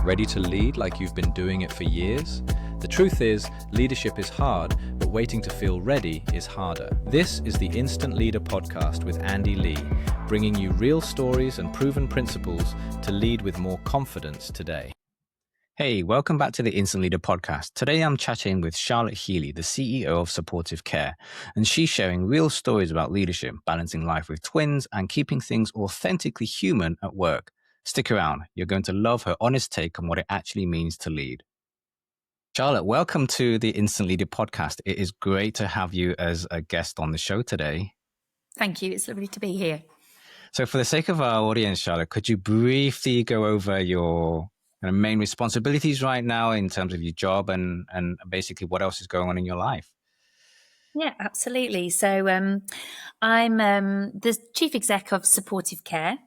Ready to lead like you've been doing it for years? The truth is, leadership is hard, but waiting to feel ready is harder. This is the Instant Leader podcast with Andy Lee, bringing you real stories and proven principles to lead with more confidence today. Hey, welcome back to the Instant Leader podcast. Today I'm chatting with Charlotte Healey, the CEO of Supportive Care, and she's sharing real stories about leadership, balancing life with twins, and keeping things authentically human at work. Stick around. You're going to love her honest take on what it actually means to lead. Charlotte, welcome to the Instant Leader podcast. It is great to have you as a guest on the show today. Thank you. It's lovely to be here. So for the sake of our audience, Charlotte, could you briefly go over your main responsibilities right now in terms of your job and basically what else is going on in your life? Yeah, absolutely. So I'm the chief exec of Supportive Care.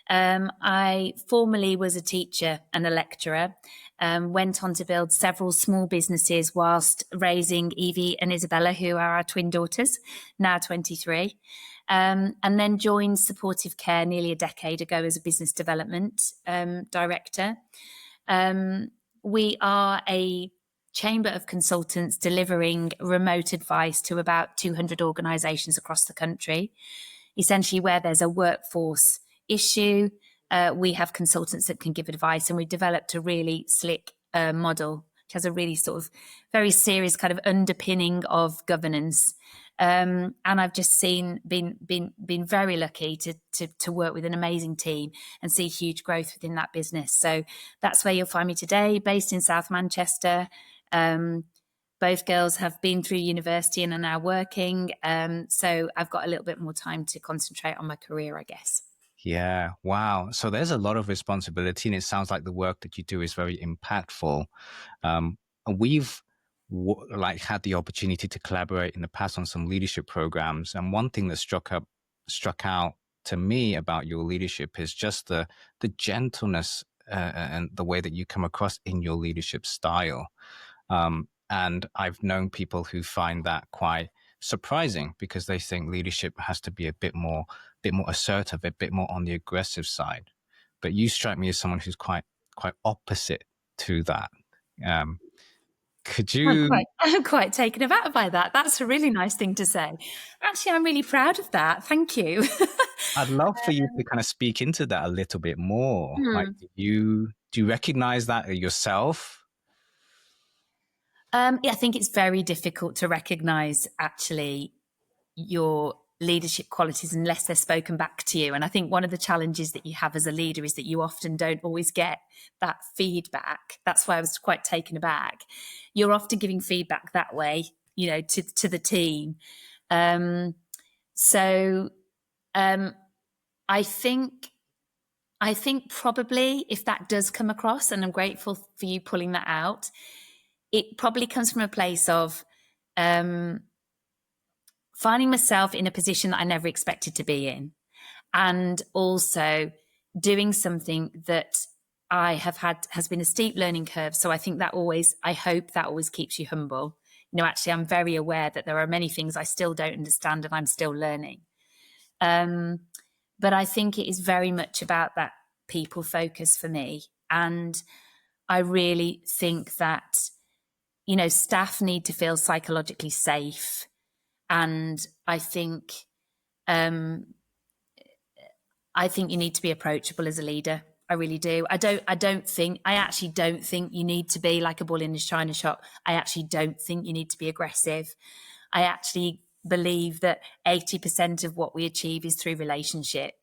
I formerly was a teacher and a lecturer, went on to build several small businesses whilst raising Evie and Isabella, who are our twin daughters, now 23. And then joined Supportive Care nearly a decade ago as a business development director. We are a chamber of consultants delivering remote advice to about 200 organisations across the country. Essentially, where there's a workforce issue, we have consultants that can give advice, and we developed a really slick model, which has a really sort of very serious kind of underpinning of governance. And I've just been very lucky to work with an amazing team and see huge growth within that business. So that's where you'll find me today, based in South Manchester. Both girls have been through university and are now working. So I've got a little bit more time to concentrate on my career, I guess. Yeah. Wow. So there's a lot of responsibility, and it sounds like the work that you do is very impactful. And we've had the opportunity to collaborate in the past on some leadership programs. And one thing that struck out to me about your leadership is just the gentleness and the way that you come across in your leadership style. And I've known people who find that quite surprising because they think leadership has to be a bit more assertive, a bit more on the aggressive side. But you strike me as someone who's quite opposite to that. Could you? I'm quite taken aback by that. That's a really nice thing to say. Actually, I'm really proud of that. Thank you. I'd love for you to kind of speak into that a little bit more. Like, do you recognize that yourself? Yeah, I think it's very difficult to recognize actually your leadership qualities unless they're spoken back to you. And I think one of the challenges that you have as a leader is that you often don't always get that feedback. That's why I was quite taken aback. You're often giving feedback that way, to the team. So I think probably if that does come across, and I'm grateful for you pulling that out, it probably comes from a place of finding myself in a position that I never expected to be in, and also doing something that I have had has been a steep learning curve. So I think I hope that always keeps you humble. Actually, I'm very aware that there are many things I still don't understand and I'm still learning. But I think it is very much about that people focus for me. And I really think that, staff need to feel psychologically safe. And I think you need to be approachable as a leader. I really do. I actually don't think you need to be like a bull in a china shop. I actually don't think you need to be aggressive. I actually believe that 80% of what we achieve is through relationship,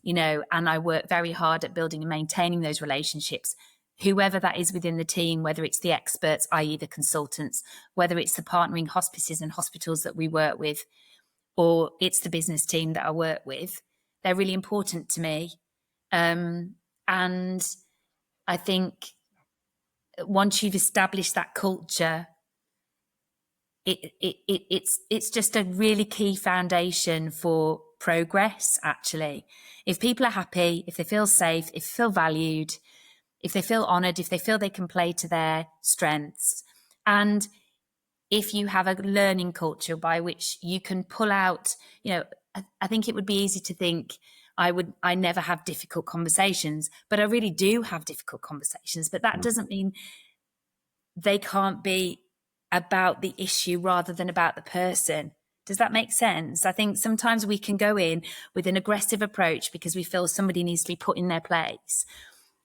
and I work very hard at building and maintaining those relationships, whoever that is within the team, whether it's the experts, i.e. the consultants, whether it's the partnering hospices and hospitals that we work with, or it's the business team that I work with. They're really important to me. And I think once you've established that culture, it's just a really key foundation for progress, actually. If people are happy, if they feel safe, if they feel valued, if they feel honoured, if they feel they can play to their strengths, and if you have a learning culture by which you can pull out, I think it would be easy to think, I never have difficult conversations, but I really do have difficult conversations. But that doesn't mean they can't be about the issue rather than about the person. Does that make sense? I think sometimes we can go in with an aggressive approach because we feel somebody needs to be put in their place.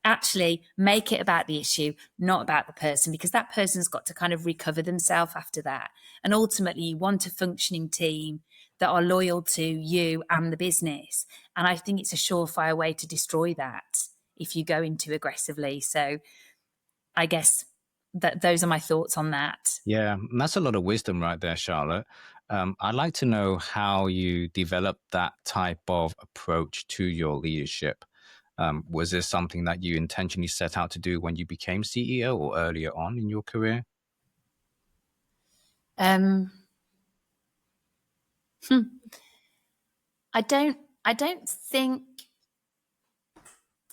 Actually, make it about the issue, not about the person, because that person's got to kind of recover themselves after that. And ultimately, you want a functioning team that are loyal to you and the business. And I think it's a surefire way to destroy that if you go in too aggressively. So I guess that those are my thoughts on that. Yeah, that's a lot of wisdom right there, Charlotte. I'd like to know how you developed that type of approach to your leadership. Was this something that you intentionally set out to do when you became CEO or earlier on in your career? I don't think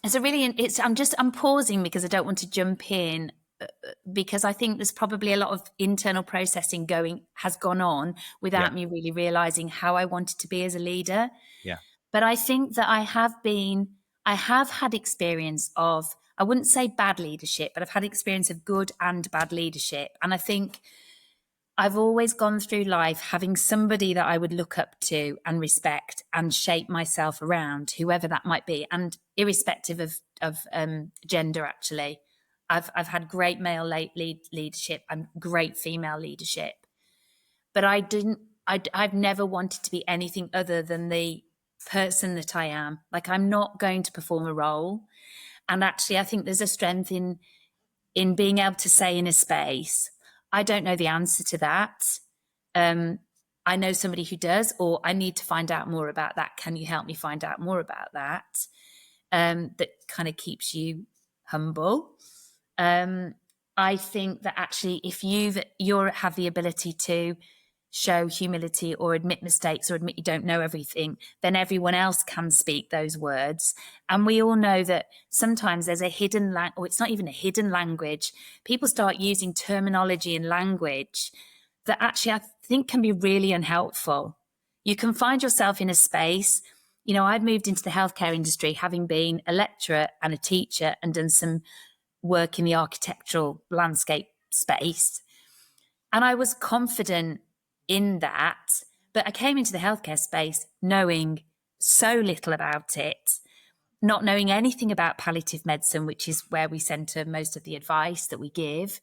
it's a really, I'm pausing because I don't want to jump in, because I think there's probably a lot of internal processing has gone on without me really realizing how I wanted to be as a leader. Yeah. But I think that I have had experience of, I wouldn't say bad leadership, but I've had experience of good and bad leadership. And I think I've always gone through life having somebody that I would look up to and respect and shape myself around, whoever that might be, and irrespective of gender. Actually, I've had great male leadership and great female leadership, but I've never wanted to be anything other than the person that I am. Like, I'm not going to perform a role, and actually, I think there's a strength in being able to say in a space, I don't know the answer to that. I know somebody who does, or I need to find out more about that. Can you help me find out more about that? That kind of keeps you humble. I think that actually, if you have the ability to show humility or admit mistakes or admit you don't know everything, then everyone else can speak those words. And we all know that sometimes there's a hidden or it's not even a hidden language. People start using terminology and language that actually I think can be really unhelpful. You can find yourself in a space. I've moved into the healthcare industry, having been a lecturer and a teacher and done some work in the architectural landscape space. And I was confident in that, but I came into the healthcare space knowing so little about it, not knowing anything about palliative medicine, which is where we center most of the advice that we give.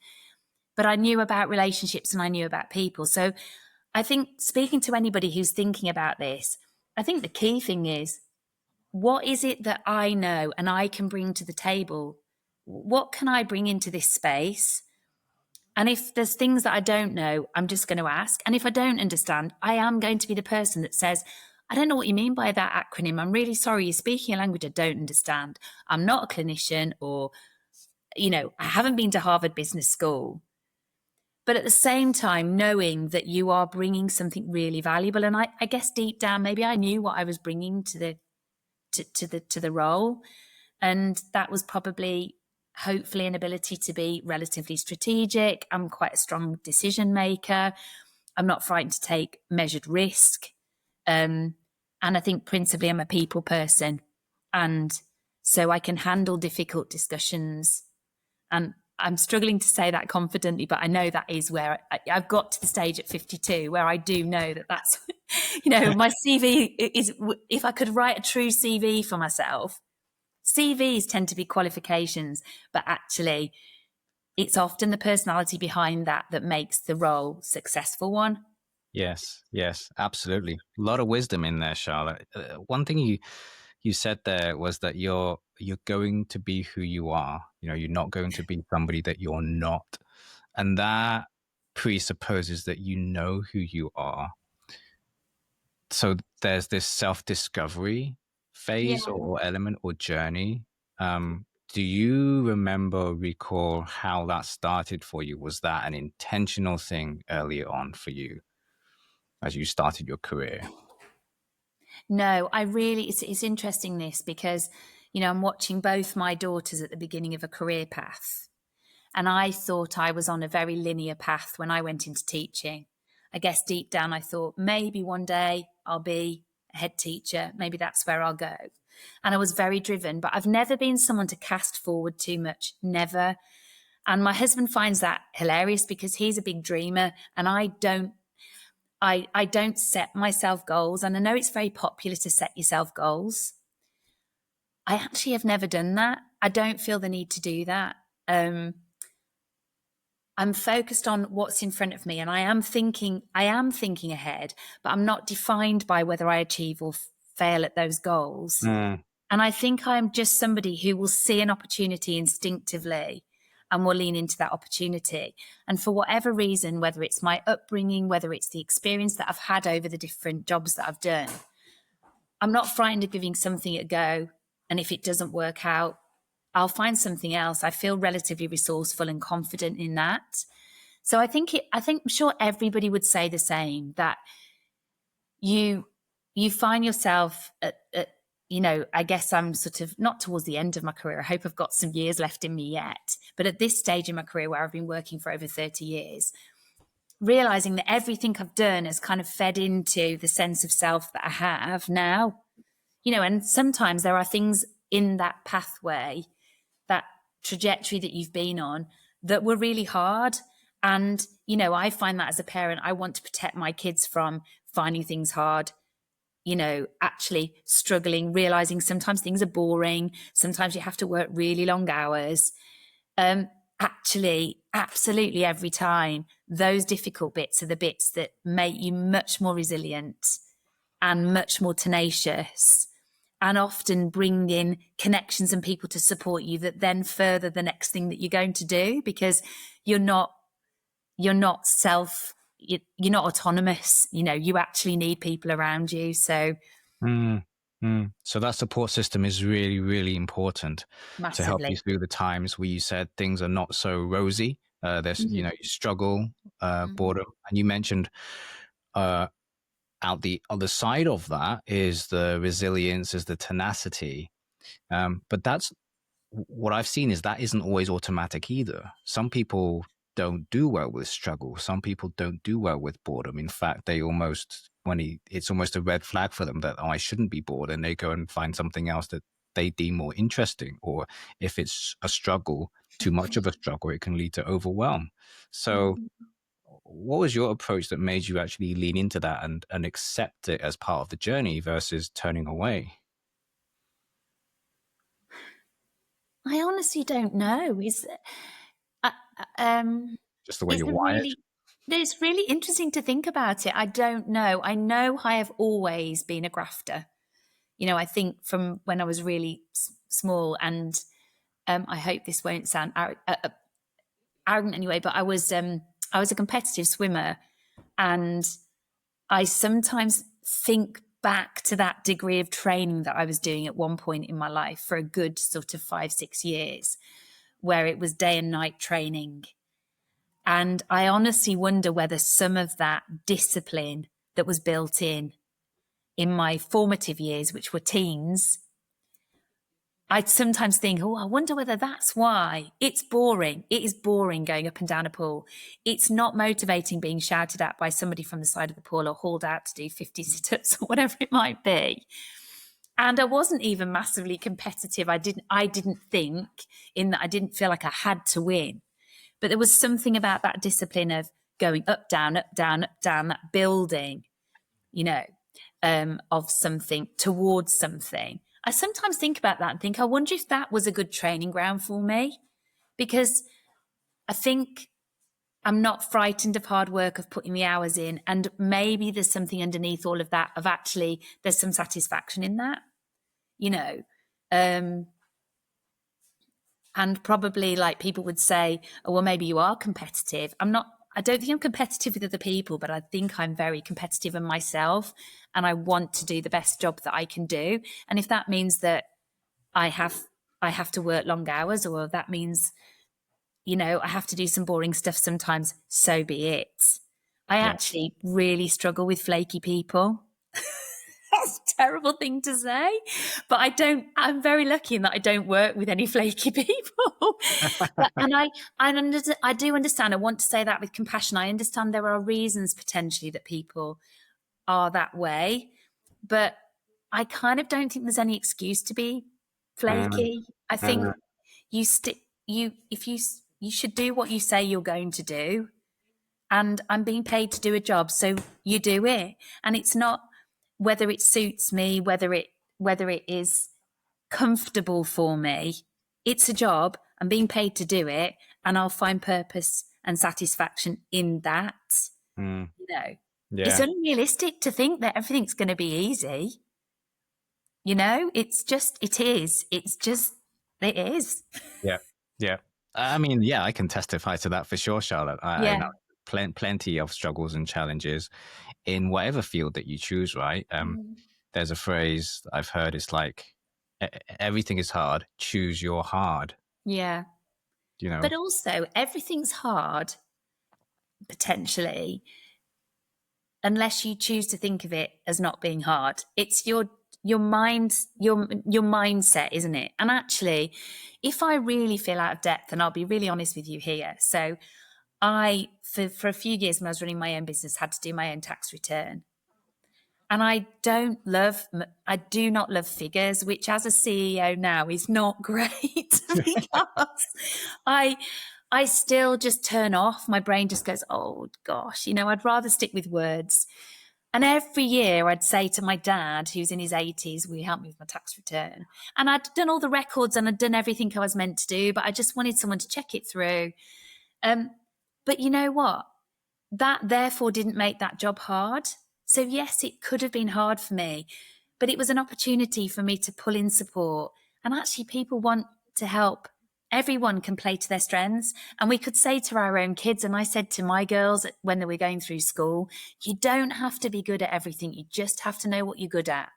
But I knew about relationships and I knew about people. So I think, speaking to anybody who's thinking about this, I think the key thing is, what is it that I know and I can bring to the table? What can I bring into this space? And if there's things that I don't know, I'm just going to ask. And if I don't understand, I am going to be the person that says, I don't know what you mean by that acronym. I'm really sorry. You're speaking a language I don't understand. I'm not a clinician, or, I haven't been to Harvard Business School. But at the same time, knowing that you are bringing something really valuable. And I guess deep down, maybe I knew what I was bringing to the role. And that was probably, hopefully, an ability to be relatively strategic. I'm quite a strong decision maker. I'm not frightened to take measured risk. And I think principally I'm a people person. And so I can handle difficult discussions. And I'm struggling to say that confidently, but I know that is where I've got to the stage at 52 where I do know that that's, my CV is, if I could write a true CV for myself, CVs tend to be qualifications, but actually it's often the personality behind that makes the role successful one. Yes, absolutely. A lot of wisdom in there, Charlotte. One thing you said there was that you're going to be who you are. You're not going to be somebody that you're not. And that presupposes that you know who you are. So there's this self-discovery phase or element or journey. Do you recall how that started for you? Was that an intentional thing earlier on for you as you started your career? No, it's interesting this because, I'm watching both my daughters at the beginning of a career path. And I thought I was on a very linear path when I went into teaching. I guess deep down, I thought maybe one day I'll be a head teacher. Maybe that's where I'll go. and I was very driven, but I've never been someone to cast forward too much, never. And my husband finds that hilarious because he's a big dreamer, and I don't. I don't set myself goals, and I know it's very popular to set yourself goals. I actually have never done that. I don't feel the need to do that. I'm focused on what's in front of me, and I am thinking ahead, but I'm not defined by whether I achieve or fail at those goals. And I think I'm just somebody who will see an opportunity instinctively and will lean into that opportunity. And for whatever reason, whether it's my upbringing, whether it's the experience that I've had over the different jobs that I've done, I'm not frightened of giving something a go. And if it doesn't work out, I'll find something else. I feel relatively resourceful and confident in that. So I'm sure everybody would say the same, that you find yourself at, I guess I'm sort of not towards the end of my career. I hope I've got some years left in me yet. But at this stage in my career where I've been working for over 30 years, realizing that everything I've done has kind of fed into the sense of self that I have now, and sometimes there are things in that pathway, that trajectory that you've been on, that were really hard. And, I find that as a parent, I want to protect my kids from finding things hard, actually struggling, realizing sometimes things are boring. Sometimes you have to work really long hours. Actually, absolutely every time, those difficult bits are the bits that make you much more resilient and much more tenacious, and often bring in connections and people to support you that then further the next thing that you're going to do, because you're not autonomous. You actually need people around you. So So that support system is really, really important to help you massively. through the times where you said things are not so rosy. There's, you struggle, boredom, and you mentioned out the other side of that is the resilience, is the tenacity. But that's what I've seen, is that isn't always automatic either. Some people don't do well with struggle. Some people don't do well with boredom. In fact, they almost, it's almost a red flag for them that, oh, I shouldn't be bored. And they go and find something else that they deem more interesting. Or if it's a struggle, too much of a struggle, it can lead to overwhelm. So what was your approach that made you actually lean into that and accept it as part of the journey versus turning away? I honestly don't know. Just the way you're wired? It's really interesting to think about it. I don't know. I know I have always been a grafter. I think from when I was really small, and I hope this won't sound arrogant anyway, but I was a competitive swimmer, and I sometimes think back to that degree of training that I was doing at one point in my life for a good sort of 5-6 years, where it was day and night training. And I honestly wonder whether some of that discipline that was built in my formative years, which were teens, I'd sometimes think, oh, I wonder whether that's why. It's boring. It is boring going up and down a pool. It's not motivating being shouted at by somebody from the side of the pool or hauled out to do 50 sit-ups or whatever it might be. And I wasn't even massively competitive. I didn't think, in that I didn't feel like I had to win. But there was something about that discipline of going up, down, up, down, up, down, that building, of something towards something. I sometimes think about that and think, I wonder if that was a good training ground for me, because I think I'm not frightened of hard work, of putting the hours in. And maybe there's something underneath all of that of actually there's some satisfaction in that, and probably, like, people would say, oh, well, maybe you are competitive. I don't think I'm competitive with other people, but I think I'm very competitive in myself, and I want to do the best job that I can do. And if that means that I have to work long hours, or that means, I have to do some boring stuff sometimes, so be it. I actually really struggle with flaky people. That's a terrible thing to say, but I'm very lucky in that I don't work with any flaky people. And I do understand. I want to say that with compassion. I understand there are reasons potentially that people are that way, but I kind of don't think there's any excuse to be flaky. I think you should do what you say you're going to do. And I'm being paid to do a job, so you do it. And it's not whether it suits me, whether it is comfortable for me. It's a job. I'm being paid to do it, and I'll find purpose and satisfaction in that. Mm. You know, Yeah. it's unrealistic to think that everything's going to be easy. You know, it is. It is. Yeah. Yeah. I mean, yeah, I can testify to that for sure, Charlotte. I know plenty of struggles and challenges in whatever field that you choose, right? There's a phrase I've heard, it's like, everything is hard, choose your hard. Yeah. You know? But also, everything's hard, potentially, unless you choose to think of it as not being hard. It's your mindset, isn't it? And actually, if I really feel out of depth, and I'll be really honest with you here. So I, for a few years when I was running my own business, had to do my own tax return. And I do not love figures, which as a CEO now is not great because I still just turn off. My brain just goes, oh gosh, I'd rather stick with words. And every year I'd say to my dad, who's in his 80s, will you help me with my tax return? And I'd done all the records and I'd done everything I was meant to do, but I just wanted someone to check it through. But you know what? That therefore didn't make that job hard. So yes, it could have been hard for me, but it was an opportunity for me to pull in support. And actually people want to help. Everyone can play to their strengths. And we could say to our own kids, and I said to my girls when they were going through school, you don't have to be good at everything. You just have to know what you're good at.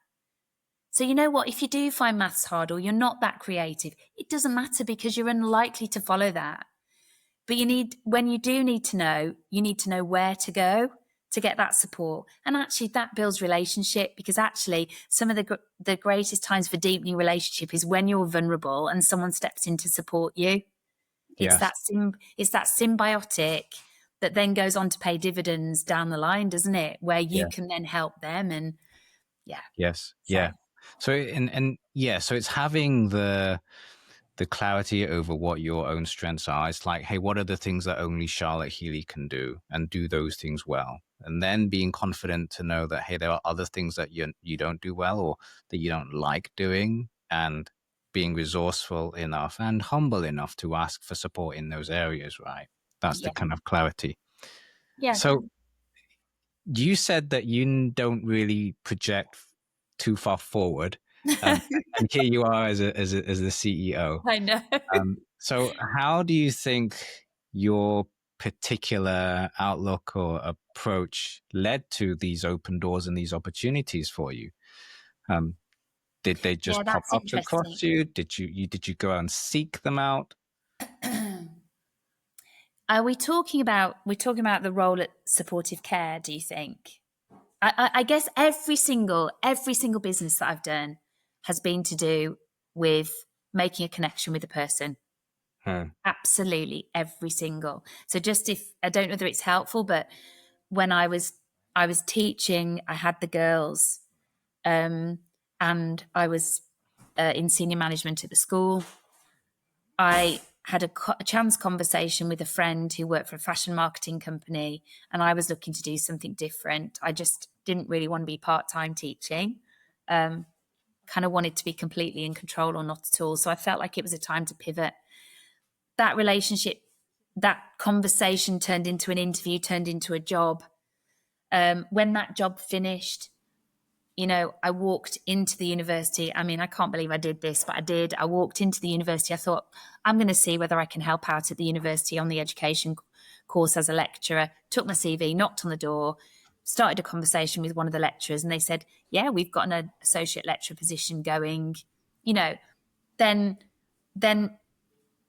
So you know what? If you do find maths hard or you're not that creative, it doesn't matter because you're unlikely to follow that. But when you do need to know, you need to know where to go to get that support. And actually that builds relationship, because actually some of the greatest times for deepening relationship is when you're vulnerable and someone steps in to support you. Yes. It's that symbiotic that then goes on to pay dividends down the line, doesn't it? Where you can then help them and Yes. Yeah. So so it's having the clarity over what your own strengths are. It's like, hey, what are the things that only Charlotte Healey can do, and do those things well? And then being confident to know that, hey, there are other things that you don't do well or that you don't like doing, and being resourceful enough and humble enough to ask for support in those areas, right? That's the kind of clarity. Yeah. So you said that you don't really project too far forward. And here you are as the CEO. I know. So how do you think your particular outlook or approach led to these open doors and these opportunities for you? Did they just pop up across you? Did you go out and seek them out? Are we talking about the role at supportive care, do you think? I guess every single business that I've done has been to do with making a connection with a person. Absolutely, every single. So just if I don't know whether it's helpful, but when I was teaching, I had the girls, and I was in senior management at the school. I had a chance conversation with a friend who worked for a fashion marketing company, and I was looking to do something different. I just didn't really want to be part-time teaching. Kind of wanted to be completely in control or not at all. So I felt like it was a time to pivot. That relationship, that conversation turned into an interview, turned into a job. When that job finished, I walked into the university. I mean, I can't believe I did this, but I did. I walked into the university. I thought, I'm going to see whether I can help out at the university on the education course as a lecturer. Took my CV, knocked on the door, started a conversation with one of the lecturers, and they said, yeah, we've got an associate lecturer position going. Then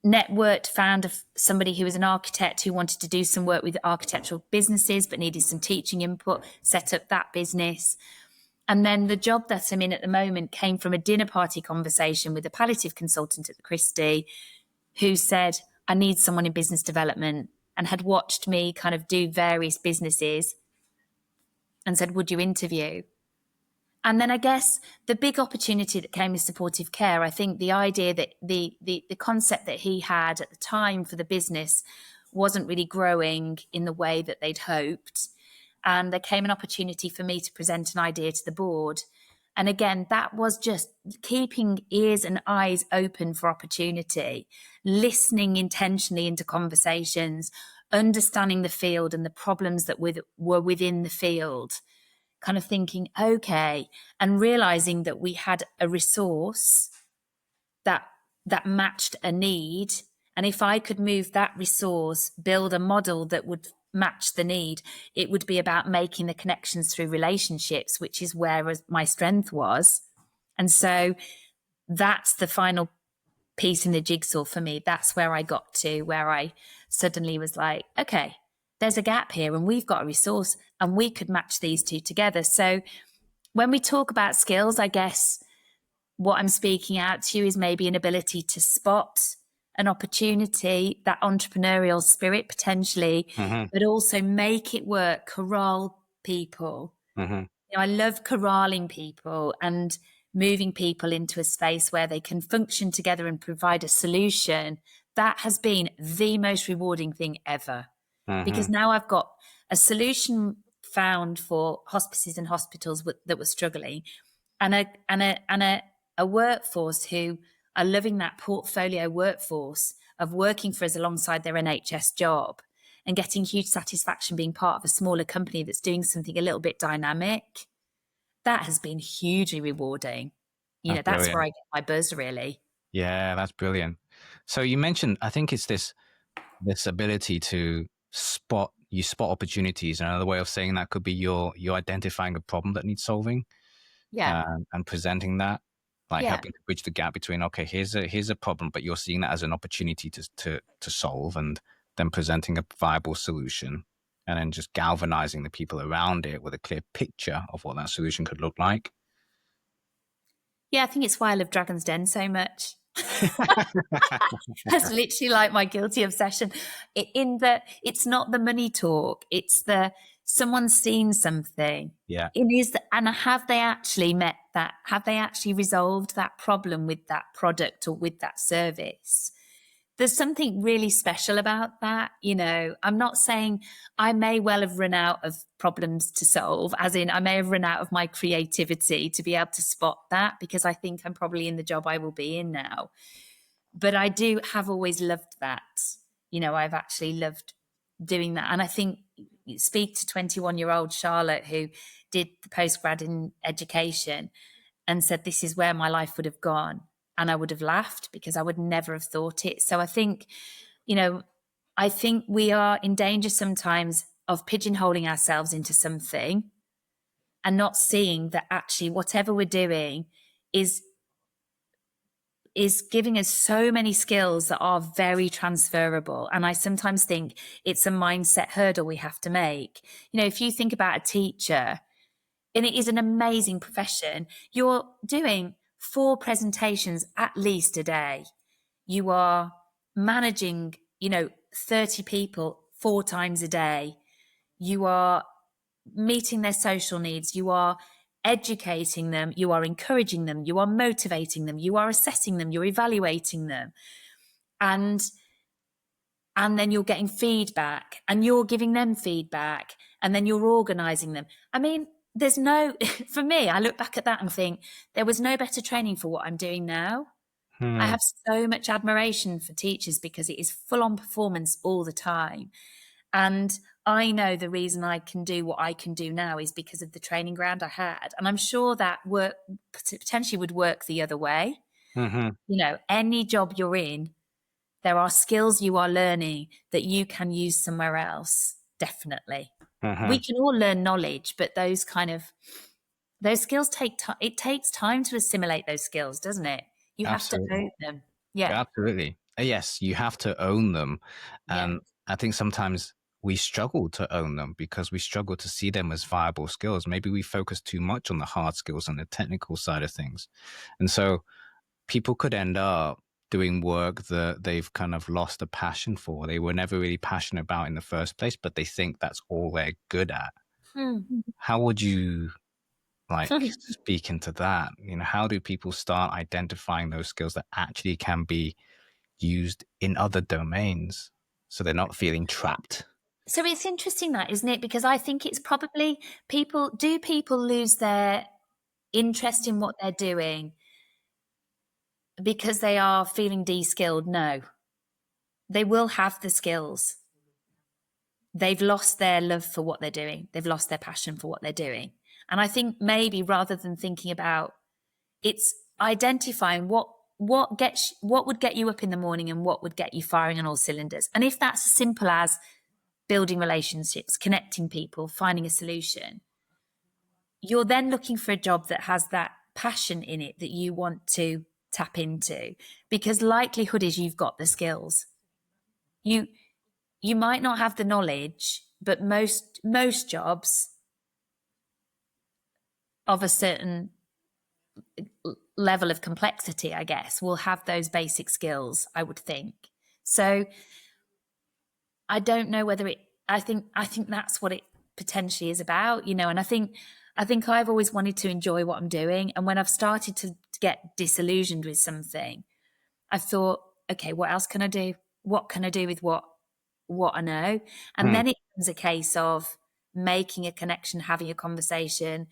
networked, found somebody who was an architect who wanted to do some work with architectural businesses but needed some teaching input, set up that business. And then the job that I'm in at the moment came from a dinner party conversation with a palliative consultant at the Christie who said, I need someone in business development, and had watched me kind of do various businesses and said, would you interview? And then I guess the big opportunity that came with supportive care, I think the idea that the concept that he had at the time for the business wasn't really growing in the way that they'd hoped. And there came an opportunity for me to present an idea to the board. And again, that was just keeping ears and eyes open for opportunity, listening intentionally into conversations, understanding the field and the problems that were within the field, kind of thinking, okay, and realizing that we had a resource that matched a need. And if I could move that resource, build a model that would match the need, it would be about making the connections through relationships, which is where my strength was. And so that's the final piece in the jigsaw for me. That's where I got to, where I suddenly was like, okay, there's a gap here and we've got a resource and we could match these two together. So when we talk about skills, I guess what I'm speaking out to you is maybe an ability to spot an opportunity, that entrepreneurial spirit potentially, but also make it work, corral people. I love corralling people and moving people into a space where they can function together and provide a solution. That has been the most rewarding thing ever, because now I've got a solution found for hospices and hospitals that were struggling, and a workforce who are loving that portfolio workforce of working for us alongside their NHS job and getting huge satisfaction being part of a smaller company that's doing something a little bit dynamic. That has been hugely rewarding. That's where I get my buzz, really. Yeah, that's brilliant. So you mentioned, I think it's this ability to spot opportunities. Another way of saying that could be you're identifying a problem that needs solving, and presenting that, like helping to bridge the gap between, okay, here's a problem, but you're seeing that as an opportunity to solve, and then presenting a viable solution, and then just galvanizing the people around it with a clear picture of what that solution could look like. Yeah, I think it's why I love Dragon's Den so much. That's literally like my guilty obsession. In that it's not the money talk, it's the someone's seen something. Yeah. And have they actually met that? Have they actually resolved that problem with that product or with that service? There's something really special about that. I'm not saying I may well have run out of problems to solve, as in I may have run out of my creativity to be able to spot that, because I think I'm probably in the job I will be in now. But I have always loved that. I've actually loved doing that. And I think speak to 21-year-old Charlotte, who did the postgrad in education and said, this is where my life would have gone. And I would have laughed because I would never have thought it. So I think, we are in danger sometimes of pigeonholing ourselves into something and not seeing that actually whatever we're doing is giving us so many skills that are very transferable. And I sometimes think it's a mindset hurdle we have to make. If you think about a teacher, and it is an amazing profession, you're doing 4 presentations at least a day. You are managing, 30 people 4 times a day. You are meeting their social needs. You are educating them. You are encouraging them. You are motivating them. You are assessing them. You're evaluating them. And then you're getting feedback and you're giving them feedback, and then you're organizing them. I mean, for me, I look back at that and think there was no better training for what I'm doing now. I have so much admiration for teachers because it is full on performance all the time. And I know the reason I can do what I can do now is because of the training ground I had. And I'm sure that work potentially would work the other way. Any job you're in, there are skills you are learning that you can use somewhere else. Definitely. We can all learn knowledge, but those skills take time. It takes time to assimilate those skills, doesn't it? You Absolutely. have to own them. Yeah. Absolutely. Yes, you have to own them. And I think sometimes we struggle to own them because we struggle to see them as viable skills. Maybe we focus too much on the hard skills and the technical side of things. And so people could end up doing work that they've kind of lost a passion for. They were never really passionate about in the first place, but they think that's all they're good at. How would you like speak into that? You know, how do people start identifying those skills that actually can be used in other domains so they're not feeling trapped? So it's interesting that, isn't it? Because I think it's probably people lose their interest in what they're doing because they are feeling de-skilled? No. They will have the skills. They've lost their love for what they're doing. They've lost their passion for what they're doing. And I think maybe rather than thinking about, it's identifying what would get you up in the morning and what would get you firing on all cylinders. And if that's as simple as building relationships, connecting people, finding a solution, you're then looking for a job that has that passion in it that you want to tap into, because likelihood is you've got the skills. You might not have the knowledge, but most jobs of a certain level of complexity, I guess, will have those basic skills, I would think. So I don't know whether I think that's what it potentially is about, you know, and I think I've always wanted to enjoy what I'm doing. And when I've started to get disillusioned with something, I thought, okay, what else can I do? What can I do with what I know? And then it becomes a case of making a connection, having a conversation,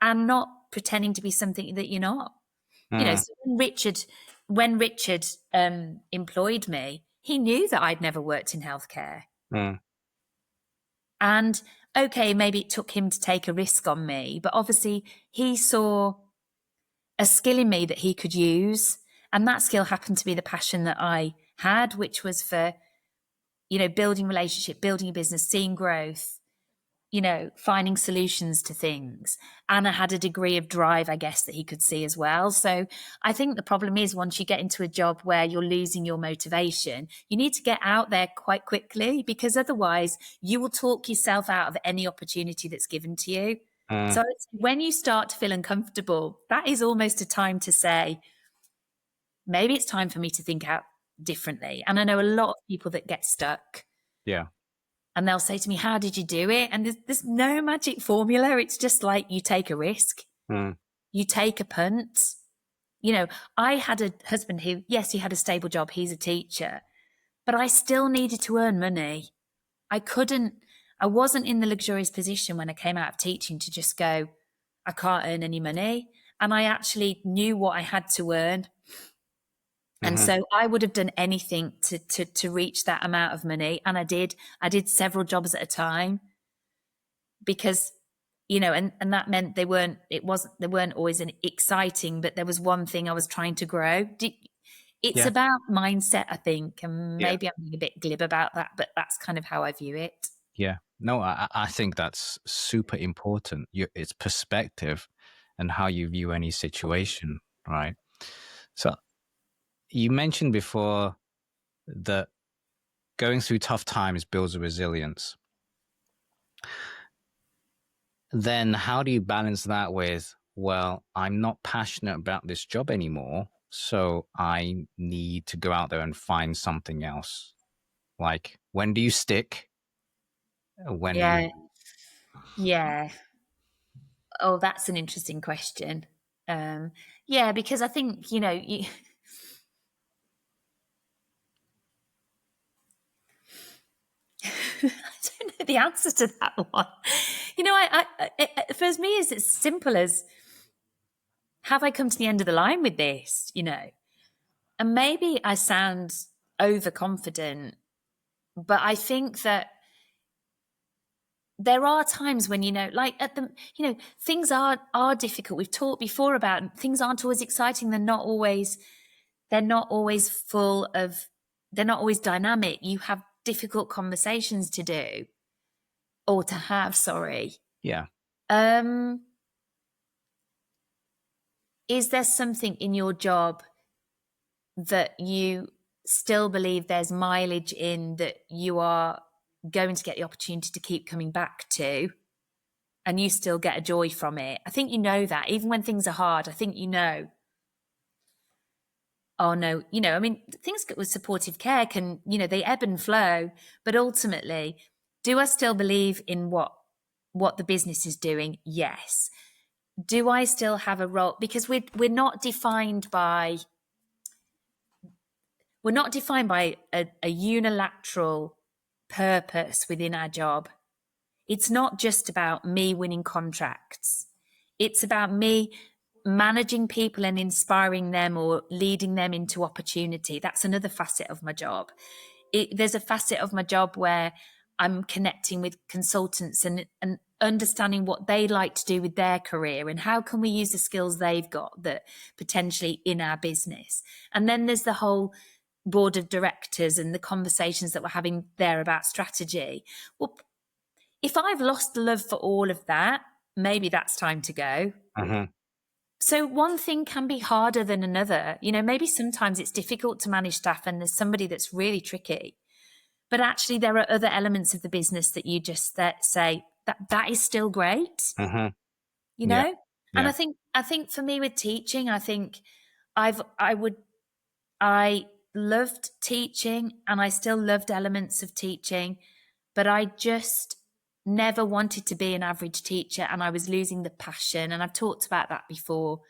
and not pretending to be something that you're not. You know, so when Richard employed me, he knew that I'd never worked in healthcare. And okay, maybe it took him to take a risk on me, but obviously he saw a skill in me that he could use. And that skill happened to be the passion that I had, which was for, you know, building relationship, building a business, seeing growth, you know, finding solutions to things. And I had a degree of drive, I guess, that he could see as well. So I think the problem is once you get into a job where you're losing your motivation, you need to get out there quite quickly, because otherwise you will talk yourself out of any opportunity that's given to you. So when you start to feel uncomfortable, that is almost a time to say, maybe it's time for me to think out differently. And I know a lot of people that get stuck. Yeah. And they'll say to me, how did you do it? And there's no magic formula. It's just like you take a risk. You take a punt. You know, I had a husband who, yes, he had a stable job. He's a teacher. But I still needed to earn money. I wasn't in the luxurious position when I came out of teaching to just go, I can't earn any money. And I actually knew what I had to earn. And so I would have done anything to reach that amount of money. And I did several jobs at a time, because, you know, and that meant they weren't always an exciting, but there was one thing I was trying to grow. It's about mindset, I think. And maybe I'm being a bit glib about that, but that's kind of how I view it. Yeah. No, I think that's super important. It's perspective and how you view any situation, right? So you mentioned before that going through tough times builds a resilience. Then how do you balance that with, well, I'm not passionate about this job anymore, so I need to go out there and find something else? Like, when do you stick? When do you... Yeah. Oh, that's an interesting question. Because I think, you know, I don't know the answer to that one. You know, for me, it's as simple as, have I come to the end of the line with this? You know, and maybe I sound overconfident, but I think that there are times when, you know, like things are difficult. We've talked before about things aren't always exciting. They're not always full of, they're not always dynamic. You have difficult conversations to do or to have, sorry. Yeah. Is there something in your job that you still believe there's mileage in, that you are going to get the opportunity to keep coming back to, and you still get a joy from it? I think you know that. Even when things are hard, I think you know, oh no, you know, I mean, things with supportive care can, you know, they ebb and flow, but ultimately, do I still believe in what the business is doing? Yes. do I still have a role? Because we're not defined by a unilateral purpose within our job. It's not just about me winning contracts. It's about me managing people and inspiring them or leading them into opportunity. That's another facet of my job. There's a facet of my job where I'm connecting with consultants and understanding what they like to do with their career and how can we use the skills they've got that potentially in our business. And then there's the whole board of directors and the conversations that we're having there about strategy. Well, if I've lost the love for all of that, maybe that's time to go. Mm-hmm. So one thing can be harder than another. You know, maybe sometimes it's difficult to manage staff and there's somebody that's really tricky. But actually there are other elements of the business that you just say that is still great. Mm-hmm. You know? Yeah. And Yeah. I think for me with teaching, I think I loved teaching and I still loved elements of teaching, but I just never wanted to be an average teacher and I was losing the passion. And I've talked about that before.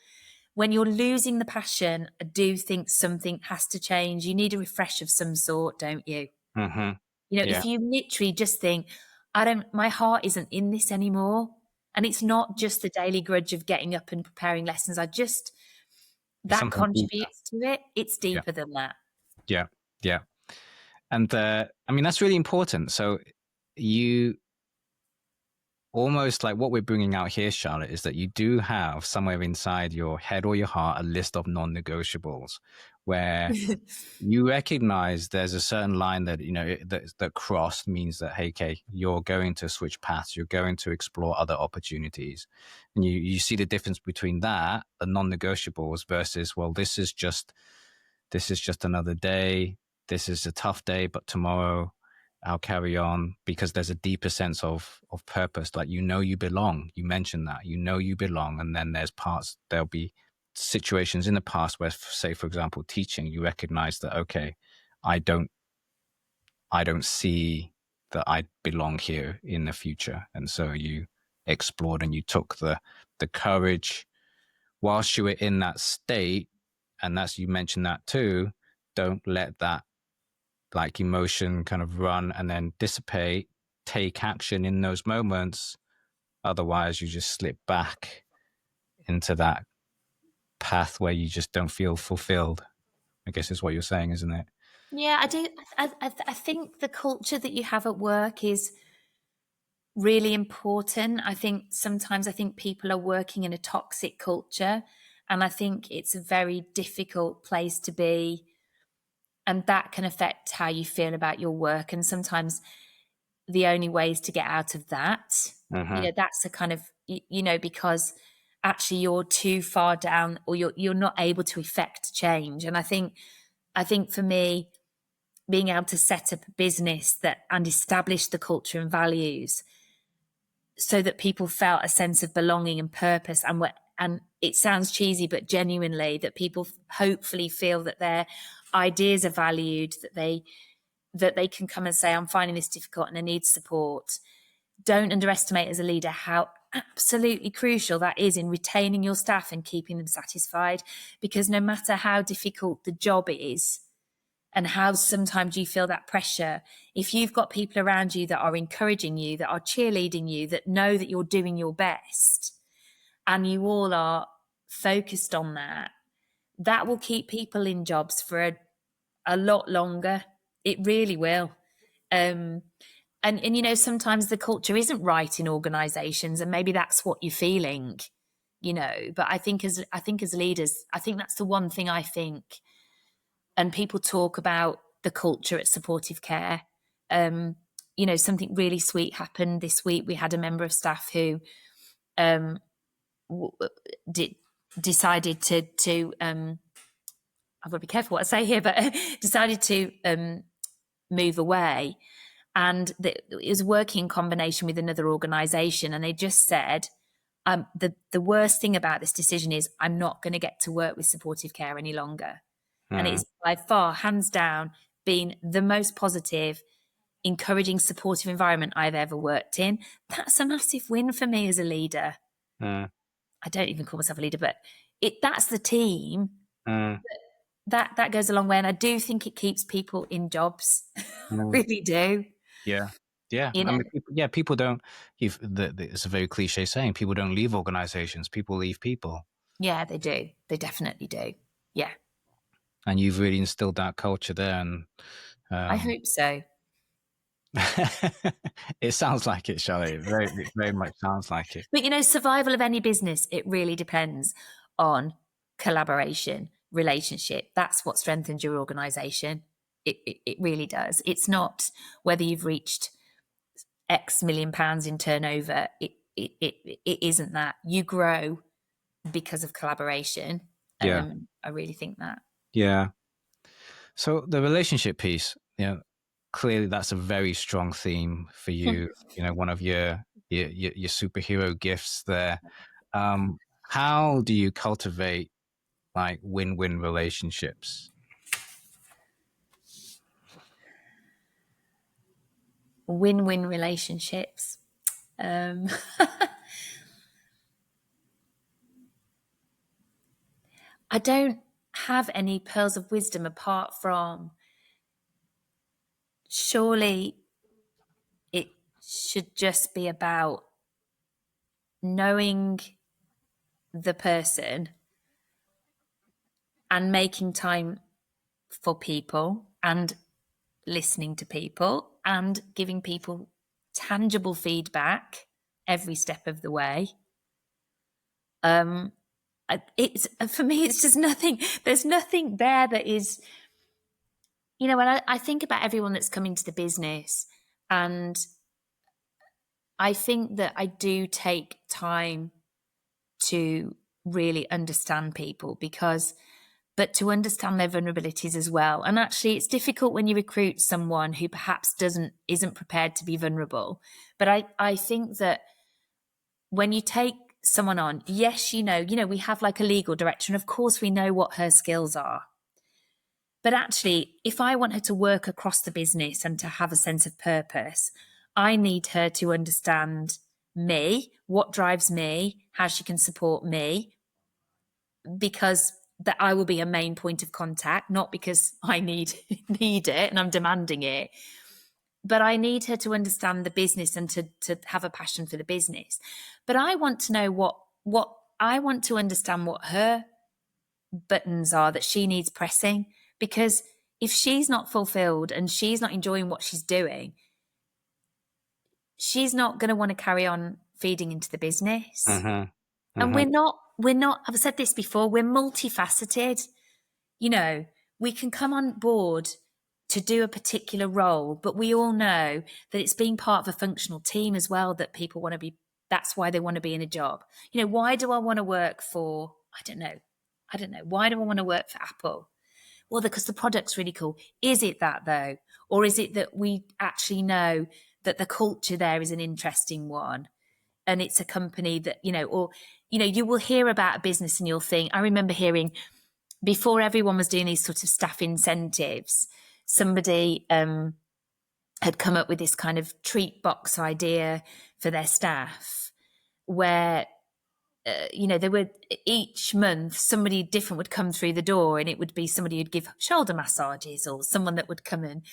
When you're losing the passion, I do think something has to change. You need a refresh of some sort, don't you? Mm-hmm. You know, Yeah. if you literally just think, my heart isn't in this anymore. And it's not just the daily grudge of getting up and preparing lessons. It's That something deeper. contributes to it. It's Yeah. deeper than that. Yeah. Yeah. And I mean, that's really important. So you almost like what we're bringing out here, Charlotte, is that you do have somewhere inside your head or your heart a list of non-negotiables where you recognize there's a certain line that, you know, that crossed means that, hey, okay, you're going to switch paths, you're going to explore other opportunities. And you see the difference between that, the non-negotiables versus, well, this is just another day. This is a tough day, but tomorrow I'll carry on, because there's a deeper sense of purpose. Like, you know, you belong. You mentioned that, you know, you belong. And then there'll be situations in the past where, say, for example, teaching, you recognize that, okay, I don't see that I belong here in the future. And so you explored and you took the courage whilst you were in that state. And you mentioned that too. Don't let that like emotion kind of run and then dissipate. Take action in those moments. Otherwise, you just slip back into that path where you just don't feel fulfilled, I guess is what you're saying, isn't it? Yeah, I do. I think the culture that you have at work is really important. I think sometimes people are working in a toxic culture, and I think it's a very difficult place to be, and that can affect how you feel about your work. And sometimes the only way is to get out of that. You know, that's a kind of, you know, because actually you're too far down, or you're not able to effect change. And I think for me, being able to set up a business and establish the culture and values so that people felt a sense of belonging and purpose, and it sounds cheesy, but genuinely that people hopefully feel that their ideas are valued, that they can come and say, I'm finding this difficult and I need support. Don't underestimate as a leader how absolutely crucial that is in retaining your staff and keeping them satisfied, because no matter how difficult the job is and how sometimes you feel that pressure, if you've got people around you that are encouraging you, that are cheerleading you, that know that you're doing your best, and you all are focused on that, that will keep people in jobs for a lot longer. It really will. And you know, sometimes the culture isn't right in organizations, and maybe that's what you're feeling, you know. But I think as leaders, I think that's the one thing I think. And people talk about the culture at supportive care. You know, something really sweet happened this week. We had a member of staff who decided to I've got to be careful what I say here, but decided to move away. And it was working in combination with another organisation. And they just said, the worst thing about this decision is I'm not going to get to work with supportive care any longer. And it's by far, hands down, been the most positive, encouraging, supportive environment I've ever worked in. That's a massive win for me as a leader. I don't even call myself a leader, but that's the team. Mm, That goes a long way. And I do think it keeps people in jobs. mm. Really do. Yeah. Yeah. You I know, mean, people don't, it's a very cliche saying, people don't leave organizations, people leave people. yeah, they do. They definitely do. Yeah, And you've really instilled that culture there. And I hope so. it sounds like it, Charlotte. It very much sounds like it. But, survival of any business, it really depends on collaboration, relationship. That's what strengthens your organization. It really does. It's not whether you've reached X million pounds in turnover. It isn't that. You grow because of collaboration. Yeah. I really think that. Yeah. So the relationship piece, clearly that's a very strong theme for you. One of your superhero gifts there. How do you cultivate like win-win relationships? Win-win relationships. I don't have any pearls of wisdom apart from surely it should just be about knowing the person and making time for people and listening to people and giving people tangible feedback every step of the way. It's for me, it's just nothing. There's nothing there that is, when I think about everyone that's coming to the business, and I think that I do take time to really understand people but to understand their vulnerabilities as well. And actually, it's difficult when you recruit someone who perhaps isn't prepared to be vulnerable. But I think that when you take someone on, yes, we have like a legal director, and of course we know what her skills are. But actually, if I want her to work across the business and to have a sense of purpose, I need her to understand me, what drives me, how she can support me, because that I will be a main point of contact, not because I need it and I'm demanding it, but I need her to understand the business and to have a passion for the business. But I want to know what I want to understand what her buttons are that she needs pressing, because if she's not fulfilled and she's not enjoying what she's doing, she's not going to want to carry on feeding into the business. And we're not, I've said this before, we're multifaceted. We can come on board to do a particular role, but we all know that it's being part of a functional team as well, that people want to be, that's why they want to be in a job. Why do I want to work for, I don't know. Why do I want to work for Apple? Well, because the product's really cool. Is it that though? Or is it that we actually know that the culture there is an interesting one? And it's a company that, you will hear about a business and you'll think, I remember hearing before everyone was doing these sort of staff incentives, somebody had come up with this kind of treat box idea for their staff where, they would each month somebody different would come through the door, and it would be somebody who'd give shoulder massages or someone that would come and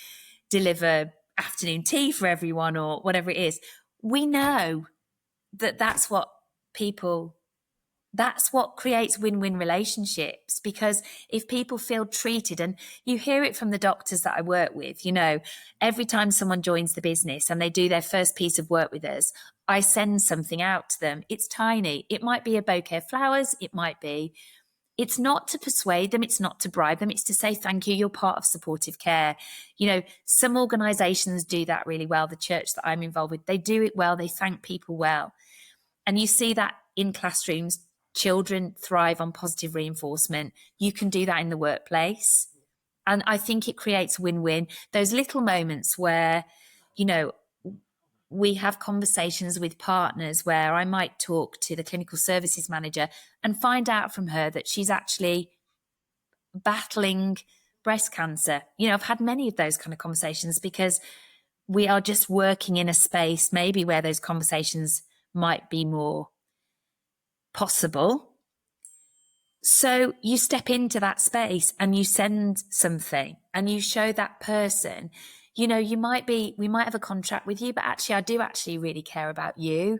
deliver afternoon tea for everyone or whatever it is. We know that's what creates win-win relationships, because if people feel treated, and you hear it from the doctors that I work with, every time someone joins the business and they do their first piece of work with us, I send something out to them. It's tiny. It might be a bouquet of flowers. It's not to persuade them. It's not to bribe them. It's to say, thank you. You're part of supportive care. Some organizations do that really well. The church that I'm involved with, they do it well. They thank people well. And you see that in classrooms. Children thrive on positive reinforcement. You can do that in the workplace. And I think it creates win-win. Those little moments where, we have conversations with partners where I might talk to the clinical services manager and find out from her that she's actually battling breast cancer. I've had many of those kind of conversations because we are just working in a space maybe where those conversations might be more possible. So you step into that space and you send something and you show that person, we might have a contract with you, but actually I do actually really care about you.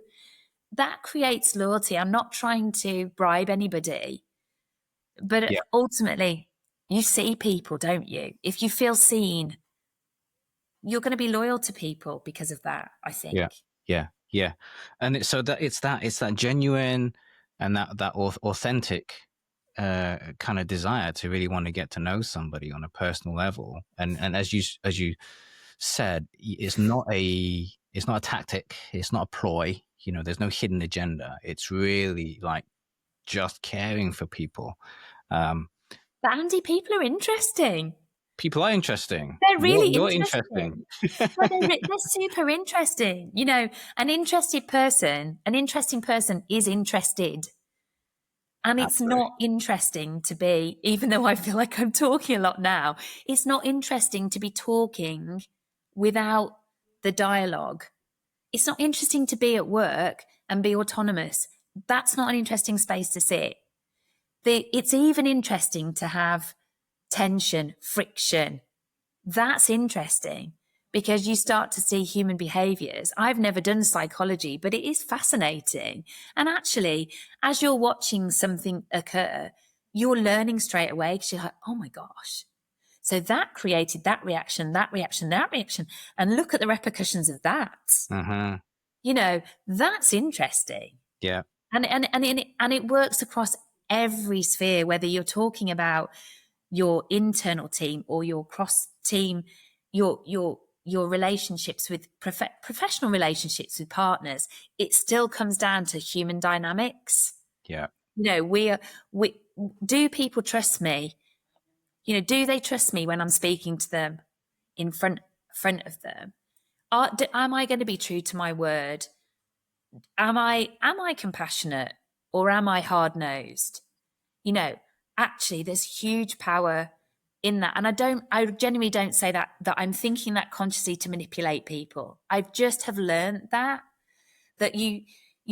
That creates loyalty. I'm not trying to bribe anybody, but Yeah. ultimately you see people, don't you? If you feel seen, you're going to be loyal to people because of that, I think. Yeah. And it's that genuine and that authentic kind of desire to really want to get to know somebody on a personal level. And as you said, it's not a tactic, it's not a ploy. There's no hidden agenda. It's really like just caring for people. But Andy, people are interesting. People are interesting. They're really You're interesting. Well, they're super interesting. An interesting person is interested. And it's Absolutely. not interesting to be, even though I feel like I'm talking a lot now, it's not interesting to be talking without the dialogue. It's not interesting to be at work and be autonomous. That's not an interesting space to sit. It's even interesting to have tension, friction. That's interesting because you start to see human behaviors. I've never done psychology, but it is fascinating. And actually, as you're watching something occur, you're learning straight away because you're like, oh my gosh. So that created that reaction, that reaction, that reaction. And look at the repercussions of that. Mm-hmm. That's interesting. Yeah. And it works across every sphere, whether you're talking about your internal team or your cross team, your relationships with professional relationships with partners. It still comes down to human dynamics. Yeah. We do people trust me? Do they trust me when I'm speaking to them in front of them? Am I going to be true to my word? Am I compassionate or am I hard-nosed? Actually there's huge power in that. And I genuinely don't say that I'm thinking that consciously to manipulate people. I just have learned that you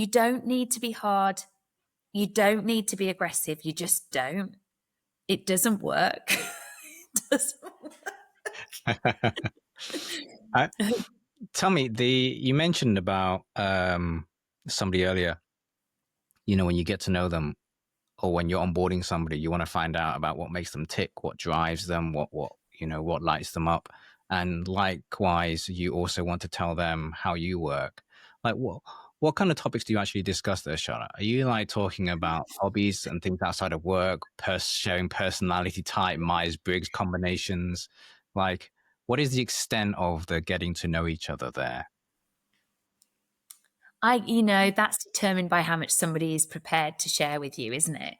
don't need to be hard. You don't need to be aggressive. You just don't. It doesn't work. It doesn't work. Tell me, you mentioned about somebody earlier, when you get to know them or when you're onboarding somebody, you want to find out about what makes them tick, what drives them, what lights them up. And likewise, you also want to tell them how you work. Like what kind of topics do you actually discuss there, Charlotte? Are you like talking about hobbies and things outside of work, sharing personality type, Myers-Briggs combinations? Like, what is the extent of the getting to know each other there? That's determined by how much somebody is prepared to share with you, isn't it?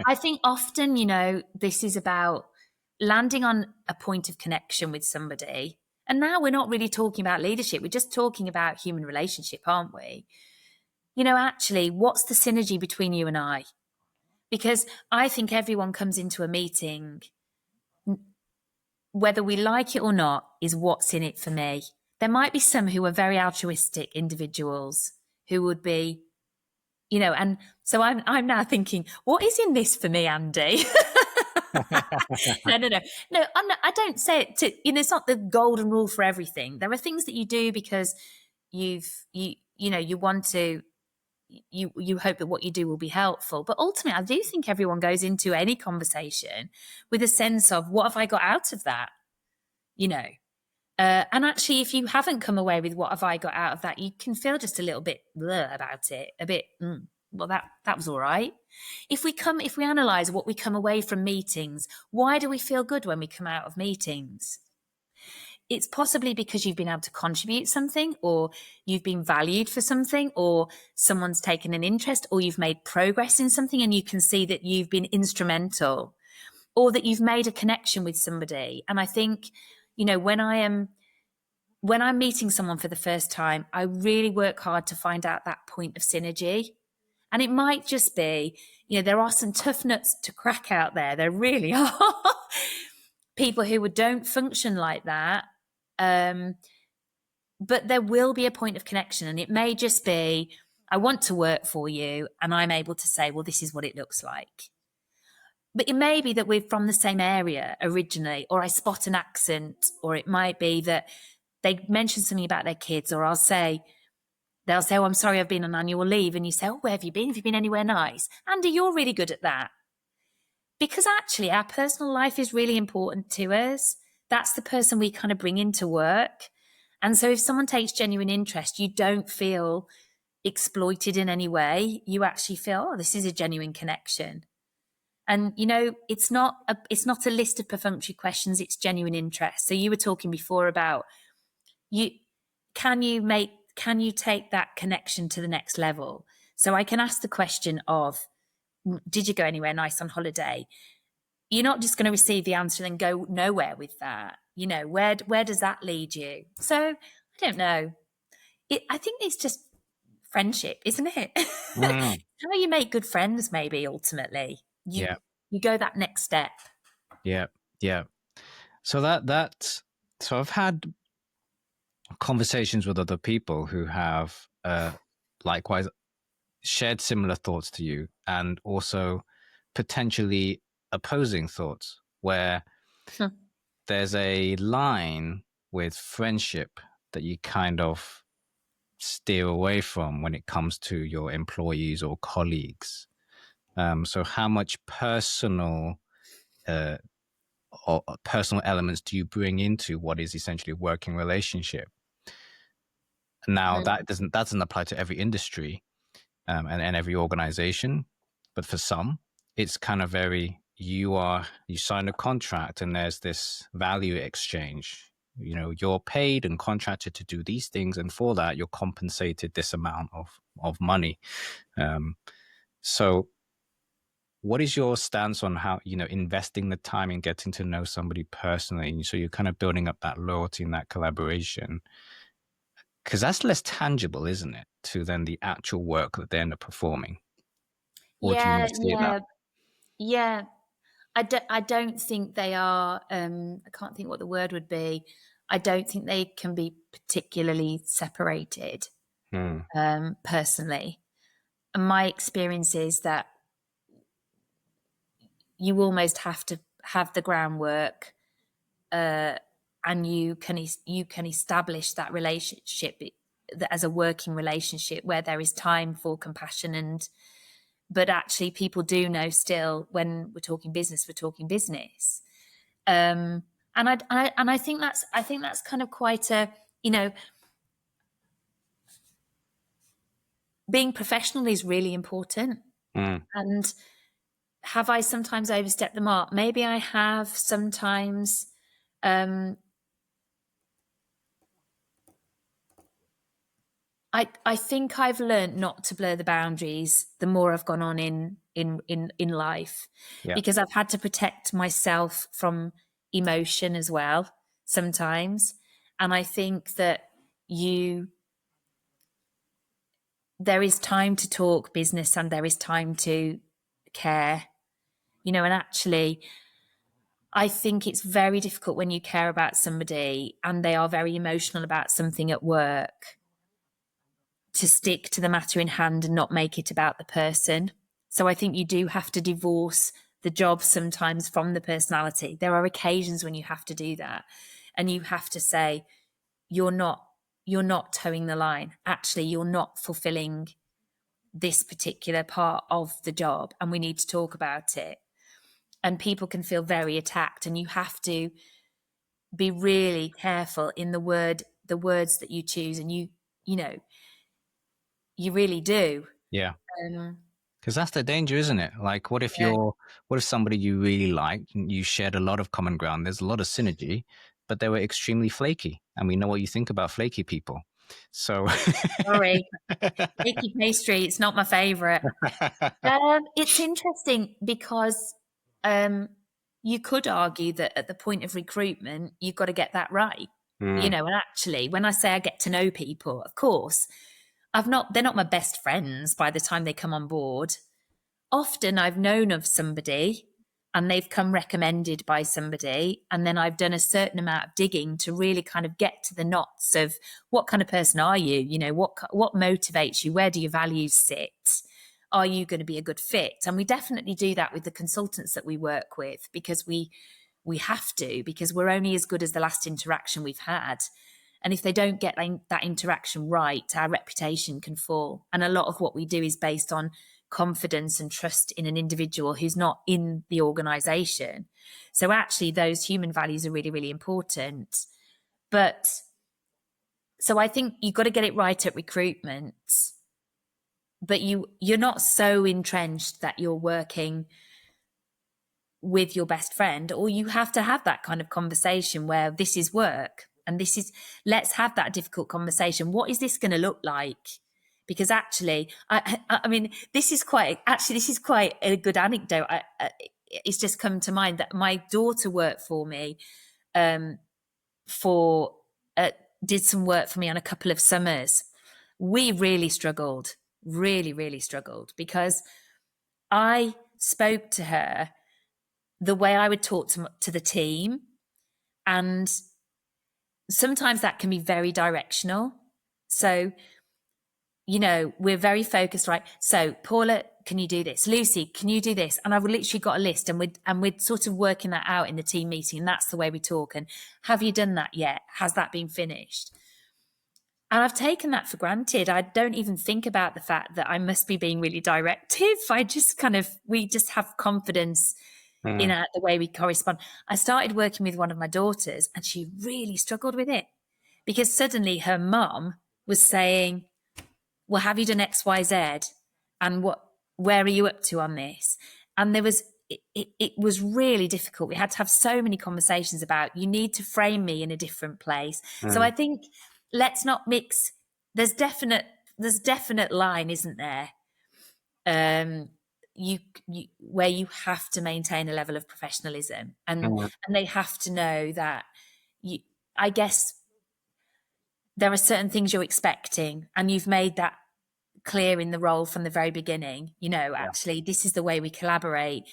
I think often, this is about landing on a point of connection with somebody. And now we're not really talking about leadership. We're just talking about human relationship, aren't we? Actually, what's the synergy between you and I? Because I think everyone comes into a meeting, whether we like it or not, is what's in it for me. There might be some who are very altruistic individuals who would be, and so I'm now thinking, what is in this for me, Andy? No. I don't say it to, it's not the golden rule for everything. There are things that you do because you want to, you hope that what you do will be helpful. But ultimately, I do think everyone goes into any conversation with a sense of, what have I got out of that? And actually, if you haven't come away with what have I got out of that, you can feel just a little bit blur about it, a bit, well, that was all right. If we analyze what we come away from meetings, why do we feel good when we come out of meetings? It's possibly because you've been able to contribute something, or you've been valued for something, or someone's taken an interest, or you've made progress in something and you can see that you've been instrumental, or that you've made a connection with somebody. And I think, when I'm meeting someone for the first time, I really work hard to find out that point of synergy. And it might just be, there are some tough nuts to crack out there. There really are people who don't function like that. But there will be a point of connection, and it may just be I want to work for you, and I'm able to say, well, this is what it looks like. But it may be that we're from the same area originally, or I spot an accent, or it might be that they mention something about their kids, or they'll say, oh, I'm sorry, I've been on annual leave. And you say, oh, where have you been? Have you been anywhere nice? Andy, you're really good at that. Because actually our personal life is really important to us. That's the person we kind of bring into work. And so if someone takes genuine interest, you don't feel exploited in any way. You actually feel, oh, this is a genuine connection. And, you know, it's not a list of perfunctory questions. It's genuine interest. So you were talking before about can you take that connection to the next level? So I can ask the question of, did you go anywhere nice on holiday? You're not just going to receive the answer and then go nowhere with that. You know, where does that lead you? So I don't know. I think it's just friendship, isn't it? Mm. How you make good friends, maybe ultimately. You go that next step. Yeah. So so I've had conversations with other people who have likewise shared similar thoughts to you, and also potentially opposing thoughts, where there's a line with friendship that you kind of steer away from when it comes to your employees or colleagues. So how much personal or personal elements do you bring into what is essentially a working relationship? Now that doesn't apply to every industry and every organization, but for some, it's kind of very you sign a contract and there's this value exchange. You know, you're paid and contracted to do these things, and for that, you're compensated this amount of money. So what is your stance on how, you know, investing the time in getting to know somebody personally? So you're kind of building up that loyalty and that collaboration, because that's less tangible, isn't it, to then the actual work that they end up performing? Or do you not see it that? Yeah. I don't think they are, I can't think what the word would be. I don't think they can be particularly separated, personally. And my experience is that you almost have to have the groundwork, and you can establish that relationship as a working relationship where there is time for compassion, but actually people do know still when we're talking business, and I think that's kind of quite a, you know, being professional is really important. And have I sometimes overstepped the mark? Maybe I have sometimes. I think I've learned not to blur the boundaries the more I've gone on in life, because I've had to protect myself from emotion as well sometimes. And I think that there is time to talk business and there is time to care, you know, and actually I think it's very difficult when you care about somebody and they are very emotional about something at work to stick to the matter in hand and not make it about the person. So I think you do have to divorce the job sometimes from the personality. There are occasions when you have to do that, and you have to say, you're not towing the line. Actually, you're not fulfilling this particular part of the job, and we need to talk about it. And people can feel very attacked, and you have to be really careful in the words that you choose, and you know, you really do. Yeah. Because that's the danger, isn't it? Like, what if somebody you really liked, you shared a lot of common ground, there's a lot of synergy, but they were extremely flaky. And we know what you think about flaky people. So Sorry, flaky pastry, it's not my favorite. It's interesting because you could argue that at the point of recruitment, you've got to get that right. You know, and actually, when I say I get to know people, of course, they're not my best friends by the time they come on board. Often I've known of somebody and they've come recommended by somebody, and then I've done a certain amount of digging to really kind of get to the knots of what kind of person are you? You know, what motivates you? Where do your values sit? Are you going to be a good fit? And we definitely do that with the consultants that we work with, because we have to, because we're only as good as the last interaction we've had. And if they don't get that interaction right, our reputation can fall. And a lot of what we do is based on confidence and trust in an individual who's not in the organization. So actually those human values are really, really important. But so I think you've got to get it right at recruitment, but you're not so entrenched that you're working with your best friend, or you have to have that kind of conversation where this is work and this is, let's have that difficult conversation. What is this going to look like? Because actually, I mean, this is quite a good anecdote. It's just come to mind that my daughter worked for me, did some work for me on a couple of summers. We really struggled, really struggled, because I spoke to her the way I would talk to the team, and sometimes that can be very directional. So, you know, we're very focused, right? So, Paula, can you do this? Lucy, can you do this? And I've literally got a list, and we're sort of working that out in the team meeting, and that's the way we talk. And have you done that yet? Has that been finished? And I've taken that for granted. I don't even think about the fact that I must be being really directive. We just have confidence in the way we correspond. I started working with one of my daughters, and she really struggled with it, because suddenly her mum was saying, well, have you done X, Y, Z? And where are you up to on this? And it was really difficult. We had to have so many conversations about, you need to frame me in a different place. So I think let's not mix. There's definite line, isn't there? You where you have to maintain a level of professionalism, and they have to know that I guess there are certain things you're expecting, and you've made that clear in the role from the very beginning. You know, actually, this is the way we collaborate.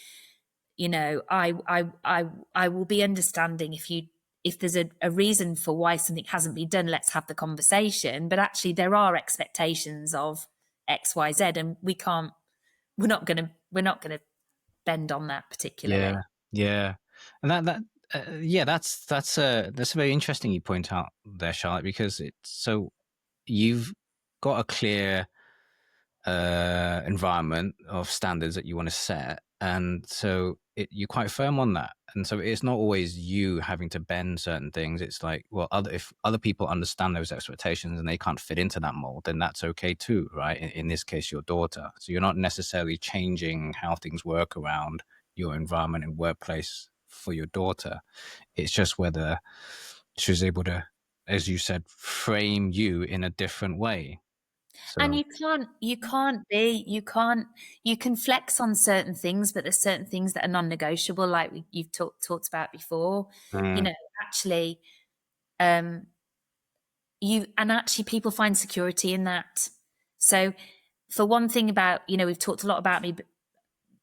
You know, I will be understanding if there's a reason for why something hasn't been done. Let's have the conversation. But actually, there are expectations of X, Y, Z, and we're not going to bend on that particularly. Yeah, and that's very interesting you point out there, Charlotte, because you've got a clear environment of standards that you want to set, and so you're quite firm on that. And so it's not always you having to bend certain things. It's like, well, if other people understand those expectations and they can't fit into that mold, then that's okay too, right? In this case, your daughter. So you're not necessarily changing how things work around your environment and workplace for your daughter. It's just whether she's able to, as you said, frame you in a different way. So, and you can flex on certain things, but there's certain things that are non-negotiable, like you've talked about before. You know, actually, people find security in that. So for one thing about, you know, we've talked a lot about me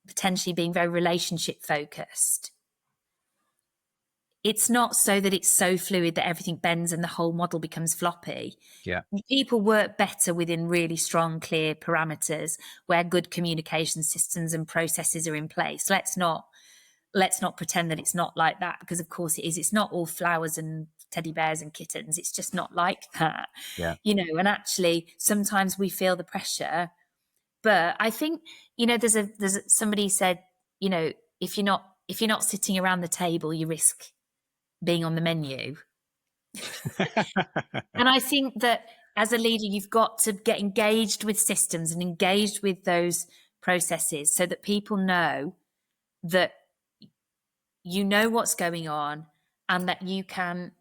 potentially being very relationship focused. It's not so that it's so fluid that everything bends and the whole model becomes floppy. yeah. People work better within really strong, clear parameters where good communication systems and processes are in place. Let's not pretend that it's not like that, because of course it is. It's not all flowers and teddy bears and kittens. It's just not like that. Yeah. You know, and actually sometimes we feel the pressure. But I think, you know, there's somebody said, you know, if you're not sitting around the table, you risk being on the menu. And I think that as a leader, you've got to get engaged with systems and engaged with those processes so that people know that you know what's going on, and that you can,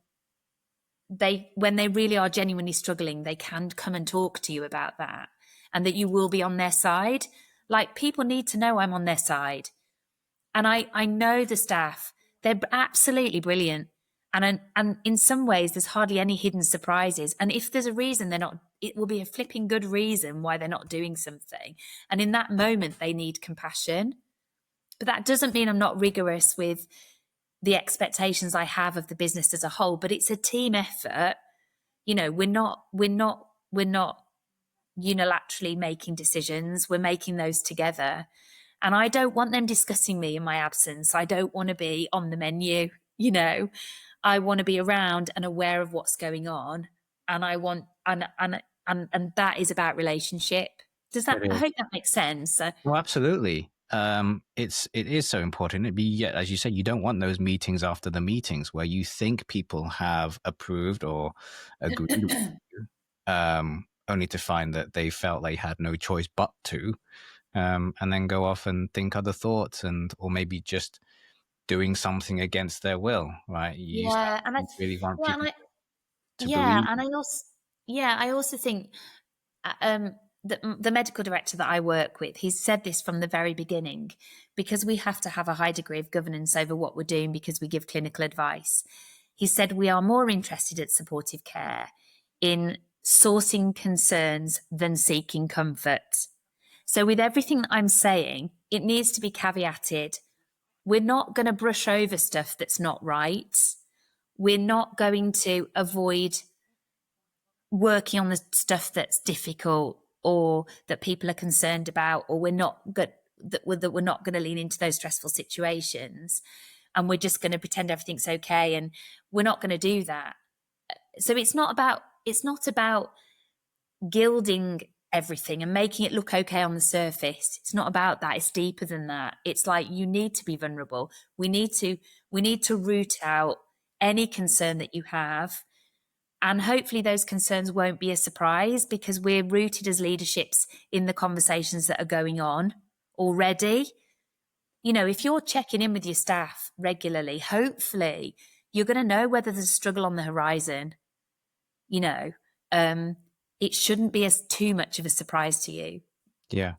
when they really are genuinely struggling, they can come and talk to you about that, and that you will be on their side. Like, people need to know I'm on their side. And I know the staff, they're absolutely brilliant. And in some ways, there's hardly any hidden surprises. And if there's a reason they're not, it will be a flipping good reason why they're not doing something. And in that moment, they need compassion. But that doesn't mean I'm not rigorous with the expectations I have of the business as a whole, but it's a team effort. You know, we're not unilaterally making decisions. We're making those together. And I don't want them discussing me in my absence. I don't want to be on the menu, you know. I want to be around and aware of what's going on. And I want and that is about relationship. Does that, It I is. hope that makes sense. Well, absolutely. It is so important. Yeah, as you say, you don't want those meetings after the meetings where you think people have approved or agreed with you, only to find that they felt they had no choice but to, and then go off and think other thoughts, and or maybe just doing something against their will. Right? You Yeah, and I really want well, and people I to yeah, believe. and I also think the medical director that I work with, he's said this from the very beginning, because we have to have a high degree of governance over what we're doing because we give clinical advice. He said we are more interested at supportive care in sourcing concerns than seeking comfort. So with everything that I'm saying, it needs to be caveated. We're not going to brush over stuff that's not right. We're not going to avoid working on the stuff that's difficult or that people are concerned about, or we're not good that we're not going to lean into those stressful situations and we're just going to pretend everything's okay, and we're not going to do that. So it's not about gilding everything and making it look okay on the surface. It's not about that. It's deeper than that. It's like, you need to be vulnerable. We need to root out any concern that you have, and hopefully those concerns won't be a surprise because we're rooted as leaderships in the conversations that are going on already. You know, if you're checking in with your staff regularly, hopefully you're going to know whether there's a struggle on the horizon. You know, it shouldn't be as too much of a surprise to you. Yeah.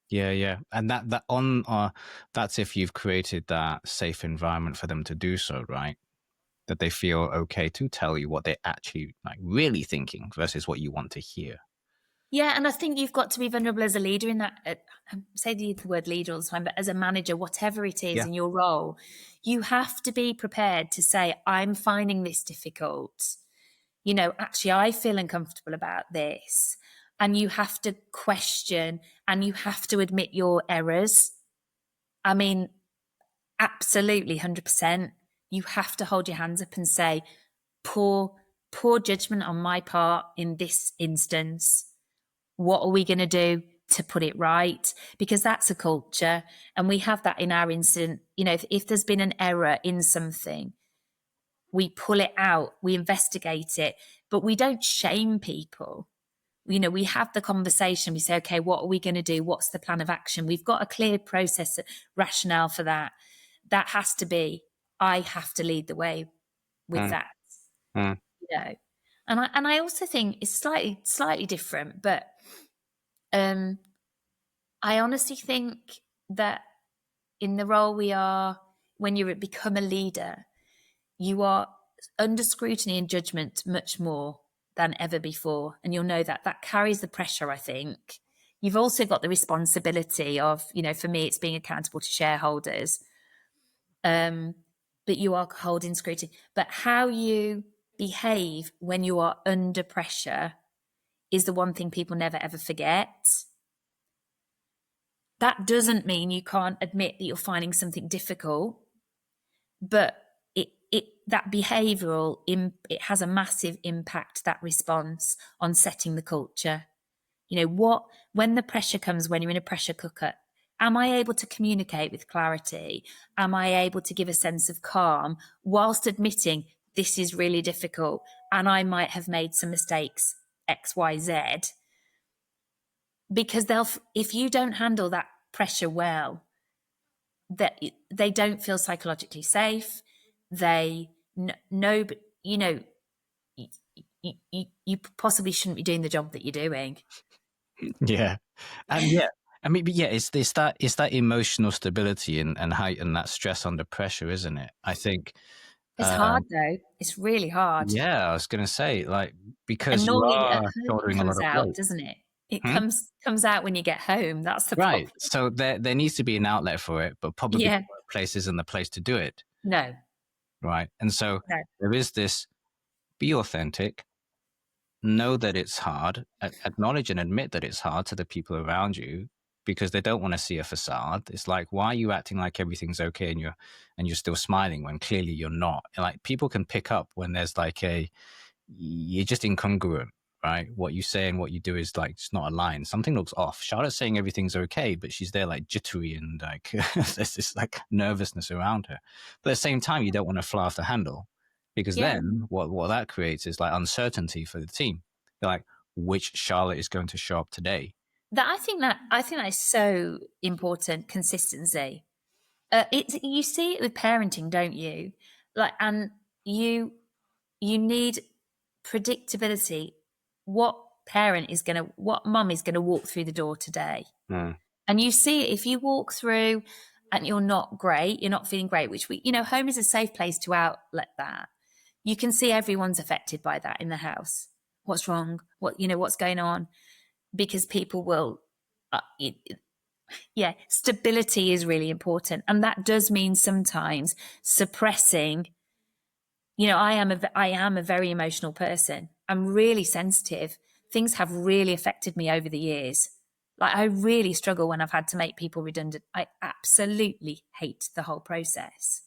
Yeah, and that on that's if you've created that safe environment for them to do so, right? That they feel okay to tell you what they're actually like really thinking versus what you want to hear. Yeah, and I think you've got to be vulnerable as a leader in that. I say the word leader all the time, but as a manager, whatever it is Yeah. in your role, you have to be prepared to say, I'm finding this difficult. You know, actually, I feel uncomfortable about this. And you have to question and you have to admit your errors. I mean, absolutely, 100%. You have to hold your hands up and say, poor, poor judgment on my part in this instance. What are we going to do to put it right? Because that's a culture. And we have that in our incident. You know, if there's been an error in something, we pull it out, we investigate it, but we don't shame people. You know, we have the conversation. We say, okay, what are we going to do? What's the plan of action? We've got a clear process, rationale for that. That has to be, I have to lead the way with Mm, that, mm. you know. And I also think it's slightly different, but I honestly think that in the role we are, when you become a leader, you are under scrutiny and judgment much more than ever before. And you'll know that that carries the pressure, I think. You've also got the responsibility of, you know, for me, it's being accountable to shareholders. But you are holding scrutiny. But how you behave when you are under pressure is the one thing people never ever forget. That doesn't mean you can't admit that you're finding something difficult, but that behavioral it has a massive impact, that response, on setting the culture. You know, when the pressure comes, when you're in a pressure cooker, am I able to communicate with clarity? Am I able to give a sense of calm whilst admitting this is really difficult and I might have made some mistakes, XYZ? Because if you don't handle that pressure well, that they don't feel psychologically safe. They know, you know, you possibly shouldn't be doing the job that you're doing. Yeah, and yeah, I mean, but yeah, it's that emotional stability and heighten that stress under pressure, isn't it? I think. It's Um, hard though. It's really hard. yeah, I was gonna say, like, And because you normally a are hurt shouldering a lot comes of out, weight. doesn't it? It Hmm? comes out when you get home. That's the Right. problem. So there needs to be an outlet for it, but probably Yeah. the workplace isn't the place to do it. No. Right. And so No. there is this: be authentic, know that it's hard, acknowledge and admit that it's hard to the people around you, because they don't want to see a facade. It's like, why are you acting like everything's okay and you're still smiling when clearly you're not? Like, people can pick up when there's like you're just incongruent, right? What you say and what you do is like just not aligned. Something looks off. Charlotte's saying everything's okay, but she's there like jittery and like there's this like nervousness around her. But at the same time, you don't want to fly off the handle, because Yeah. then what that creates is like uncertainty for the team. They're like, which Charlotte is going to show up today? I think that is so important. Consistency. You see it with parenting, don't you? Like, and you need predictability. What what mum is gonna walk through the door today, Mm. and you see it if you walk through and you're not great, you're not feeling great. Which home is a safe place to outlet that. You can see everyone's affected by that in the house. What's wrong? What's going on? Because people will. Yeah, stability is really important, and that does mean sometimes suppressing. I am a very emotional person. I'm really sensitive. Things have really affected me over the years. Like, I really struggle when I've had to make people redundant. I absolutely hate the whole process.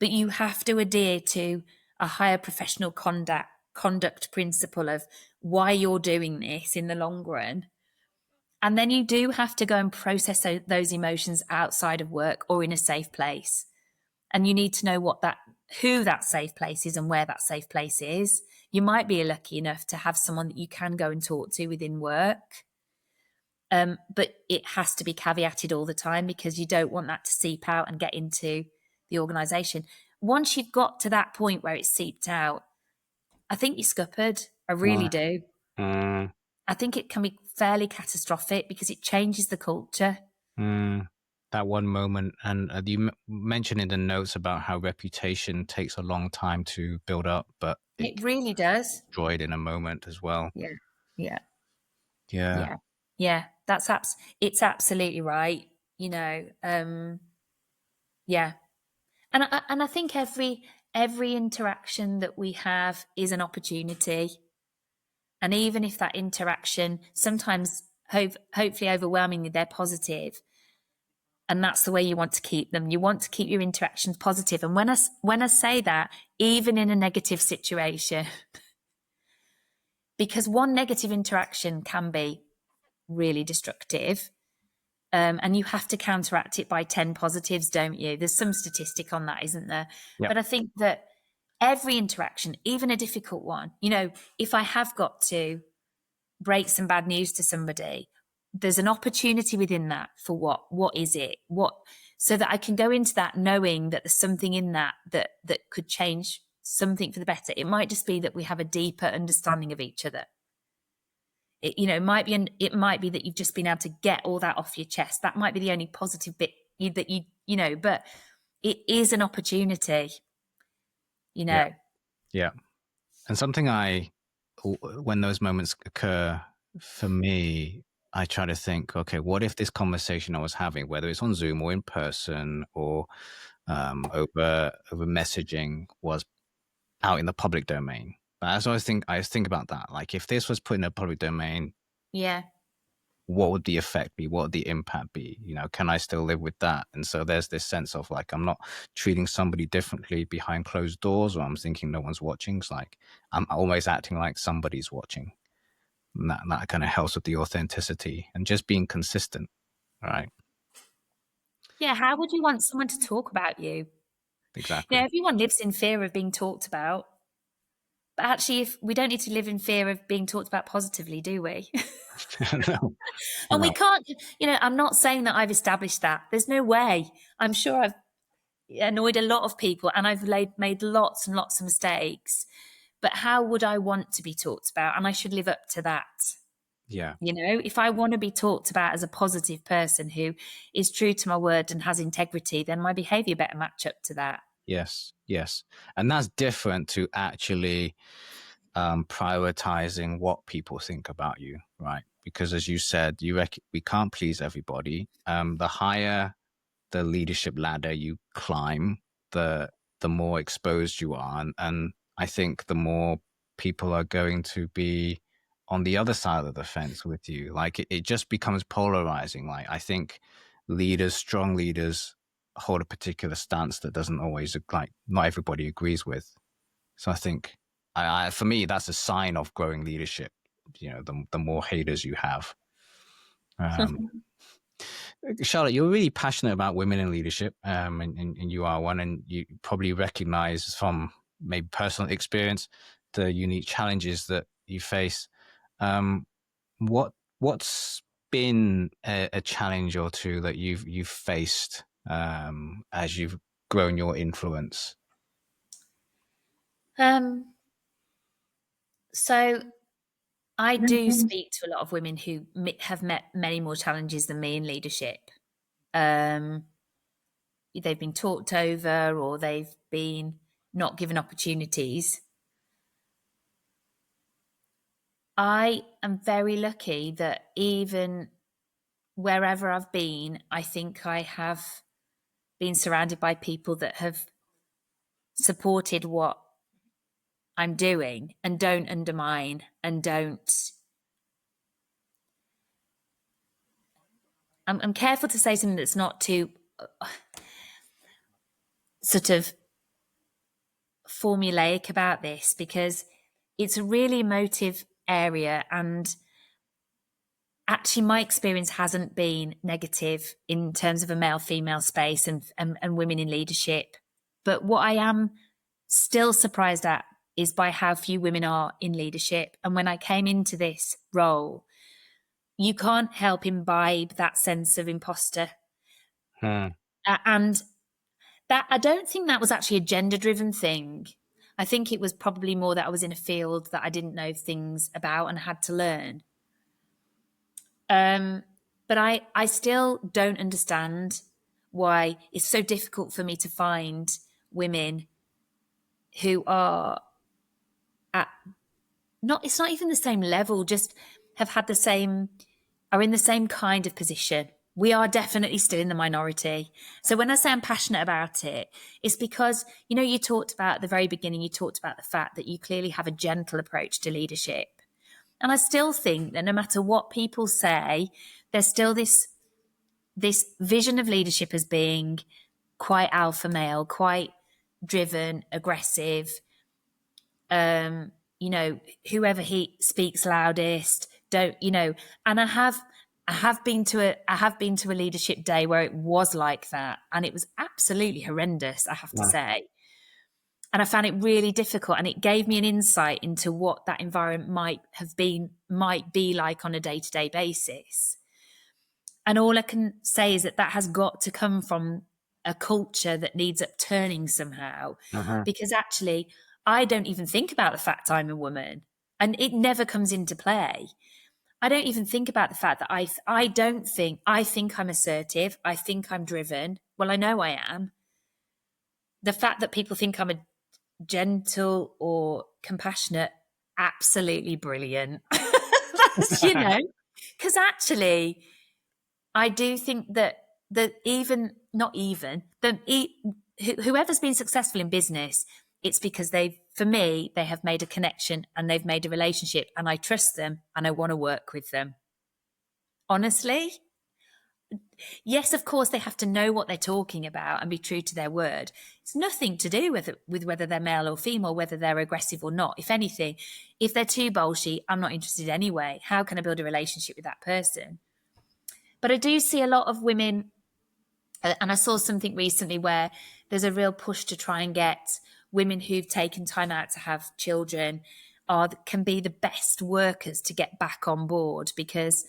But you have to adhere to a higher professional conduct principle of why you're doing this in the long run. And then you do have to go and process those emotions outside of work or in a safe place. And you need to know who that safe place is and where that safe place is. You might be lucky enough to have someone that you can go and talk to within work. But it has to be caveated all the time, because you don't want that to seep out and get into the organisation. Once you've got to that point where it's seeped out, I think you're scuppered. I really do. Mm. I think it can be fairly catastrophic because it changes the culture. Mm. That one moment, and you mentioned in the notes about how reputation takes a long time to build up, but it It really does. destroyed in a moment as well. Yeah. Yeah. Yeah. Yeah. Yeah. It's absolutely right. Yeah. And I think every interaction that we have is an opportunity. And even if that interaction sometimes, hopefully overwhelmingly, they're positive, and that's the way you want to keep them. You want to keep your interactions positive. And when I say that, even in a negative situation, because one negative interaction can be really destructive, and you have to counteract it by 10 positives, don't you? There's some statistic on that, isn't there? Yep. But I think that every interaction, even a difficult one, if I have got to break some bad news to somebody, there's an opportunity within that for what is it? So that I can go into that knowing that there's something in that could change something for the better. It might just be that we have a deeper understanding of each other. It might be that you've just been able to get all that off your chest. That might be the only positive bit but it is an opportunity, Yeah. Yeah. And something when those moments occur for me, I try to think, okay, what if this conversation I was having, whether it's on Zoom or in person or over messaging, was out in the public domain? But I always think about that. Like, if this was put in a public domain, yeah what would the effect be? What would the impact be? Can I still live with that? And so there's this sense of like, I'm not treating somebody differently behind closed doors, or I'm thinking no one's watching. It's like, I'm always acting like somebody's watching. And that kind of helps with the authenticity and just being consistent. Right. How would you want someone to talk about you? Exactly. Everyone lives in fear of being talked about. But actually, if we don't need to live in fear of being talked about positively, do we? No. And we No. can't, I'm not saying that I've established that. There's no way. I'm sure I've annoyed a lot of people and I've made lots and lots of mistakes. But how would I want to be talked about? And I should live up to that. Yeah. If I want to be talked about as a positive person who is true to my word and has integrity, then my behavior better match up to that. Yes. Yes. And that's different to actually prioritizing what people think about you, right? because, as you said, we can't please everybody. The higher the leadership ladder you climb, the more exposed you are, and I think the more people are going to be on the other side of the fence with you. Like it just becomes polarizing. Like I think strong leaders hold a particular stance that doesn't always, like, not everybody agrees with. So I think for me, that's a sign of growing leadership. You know, the more haters you have. Charlotte, you're really passionate about women in leadership, and you are one, and you probably recognize from maybe personal experience the unique challenges that you face. What's been a challenge or two that you've faced as you've grown your influence? So I do speak to a lot of women who have met many more challenges than me in leadership. They've been talked over, or they've been not given opportunities. I am very lucky that even wherever I've been, I think I have been surrounded by people that have supported what I'm doing and don't undermine and don't. I'm careful to say something that's not too sort of formulaic about this, because it's a really emotive area, and actually my experience hasn't been negative in terms of a male-female space and women in leadership. But what I am still surprised at is by how few women are in leadership. And when I came into this role, you can't help imbibe that sense of imposter. And that, I don't think that was actually a gender-driven thing. I think it was probably more that I was in a field that I didn't know things about and had to learn. But I still don't understand why it's so difficult for me to find women who are it's not even the same level, just have had are in the same kind of position. We are definitely still in the minority. So when I say I'm passionate about it, it's because, you talked about at the very beginning, you talked about the fact that you clearly have a gentle approach to leadership. And I still think that no matter what people say, there's still this vision of leadership as being quite alpha male, quite driven, aggressive, whoever he speaks loudest, and I have been to a leadership day where it was like that, and it was absolutely horrendous, I have to say. And I found it really difficult, and it gave me an insight into what that environment might be like on a day-to-day basis. And all I can say is that has got to come from a culture that needs upturning somehow, because actually I don't even think about the fact I'm a woman, and it never comes into play. I don't even think about the fact that I think I'm assertive. I think I'm driven. Well, I know I am. The fact that people think I'm a gentle or compassionate, absolutely brilliant. That's, because actually I do think that whoever's been successful in business, it's because they have made a connection and they've made a relationship, and I trust them and I want to work with them. Honestly. Yes, of course, they have to know what they're talking about and be true to their word. It's nothing to do with whether they're male or female, whether they're aggressive or not. If anything, if they're too bolshy, I'm not interested anyway. How can I build a relationship with that person? But I do see a lot of women, and I saw something recently where there's a real push to try and get women who've taken time out to have children can be the best workers to get back on board, because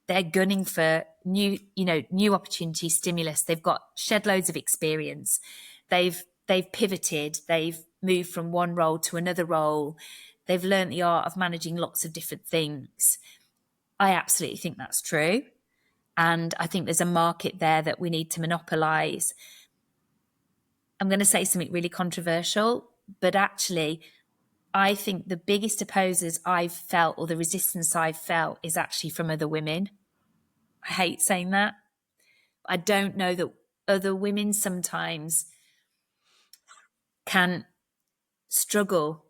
they're gunning for new opportunity, stimulus. They've got shed loads of experience. They've pivoted. They've moved from one role to another role. They've learned the art of managing lots of different things. I absolutely think that's true. And I think there's a market there that we need to monopolize. I'm going to say something really controversial, but actually I think the biggest opposers I've felt, or the resistance I've felt, is actually from other women. I hate saying that. I don't know that other women sometimes can struggle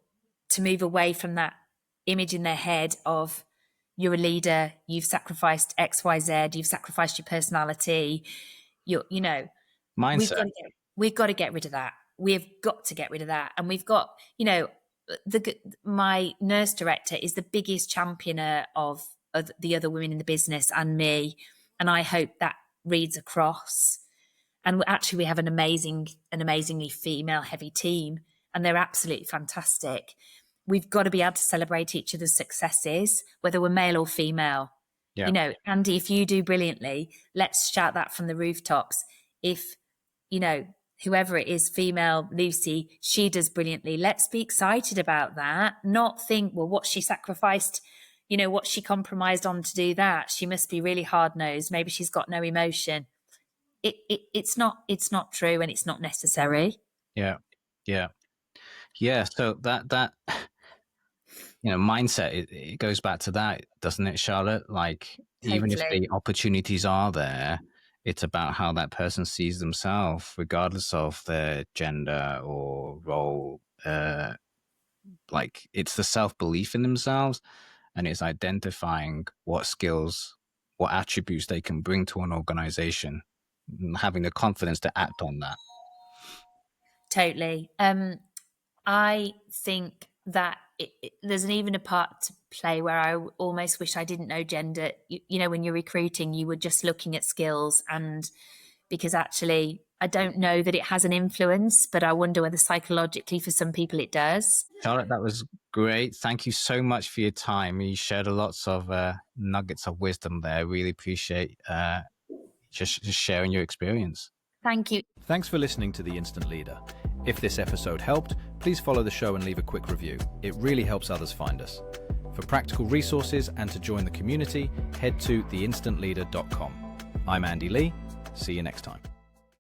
to move away from that image in their head of, you're a leader, you've sacrificed XYZ, you've sacrificed your personality, you know, Mindset. we've got to get rid of that. We've got to get rid of that. And we've got, you know, my nurse director is the biggest championer of the other women in the business and me. And I hope that reads across. And actually, we have an amazingly female heavy team, and they're absolutely fantastic. We've got to be able to celebrate each other's successes, whether we're male or female. Yeah. You know, Andy, if you do brilliantly, let's shout that from the rooftops. If, you know, whoever it is, female, Lucy, she does brilliantly, let's be excited about that. Not think, well, what she sacrificed, you know, what she compromised on to do that. She must be really hard-nosed. Maybe she's got no emotion. It's not true, and it's not necessary. Yeah. So that you know, mindset, it goes back to that, doesn't it, Charlotte? Like, even if the opportunities are there, it's about how that person sees themselves, regardless of their gender or role. Like, it's the self-belief in themselves, and it's identifying what skills, what attributes they can bring to an organization, and having the confidence to act on that. Totally. I think that there's even a part to play where I almost wish I didn't know gender. You know, when you're recruiting, you were just looking at skills, and because actually I don't know that it has an influence, but I wonder whether psychologically for some people it does. Charlotte, that was great. Thank you so much for your time. You shared lots of nuggets of wisdom there. I really appreciate just sharing your experience. Thank you. Thanks for listening to The Instant Leader. If this episode helped, please follow the show and leave a quick review. It really helps others find us. For practical resources and to join the community, head to theinstantleader.com. I'm Andy Lee. See you next time.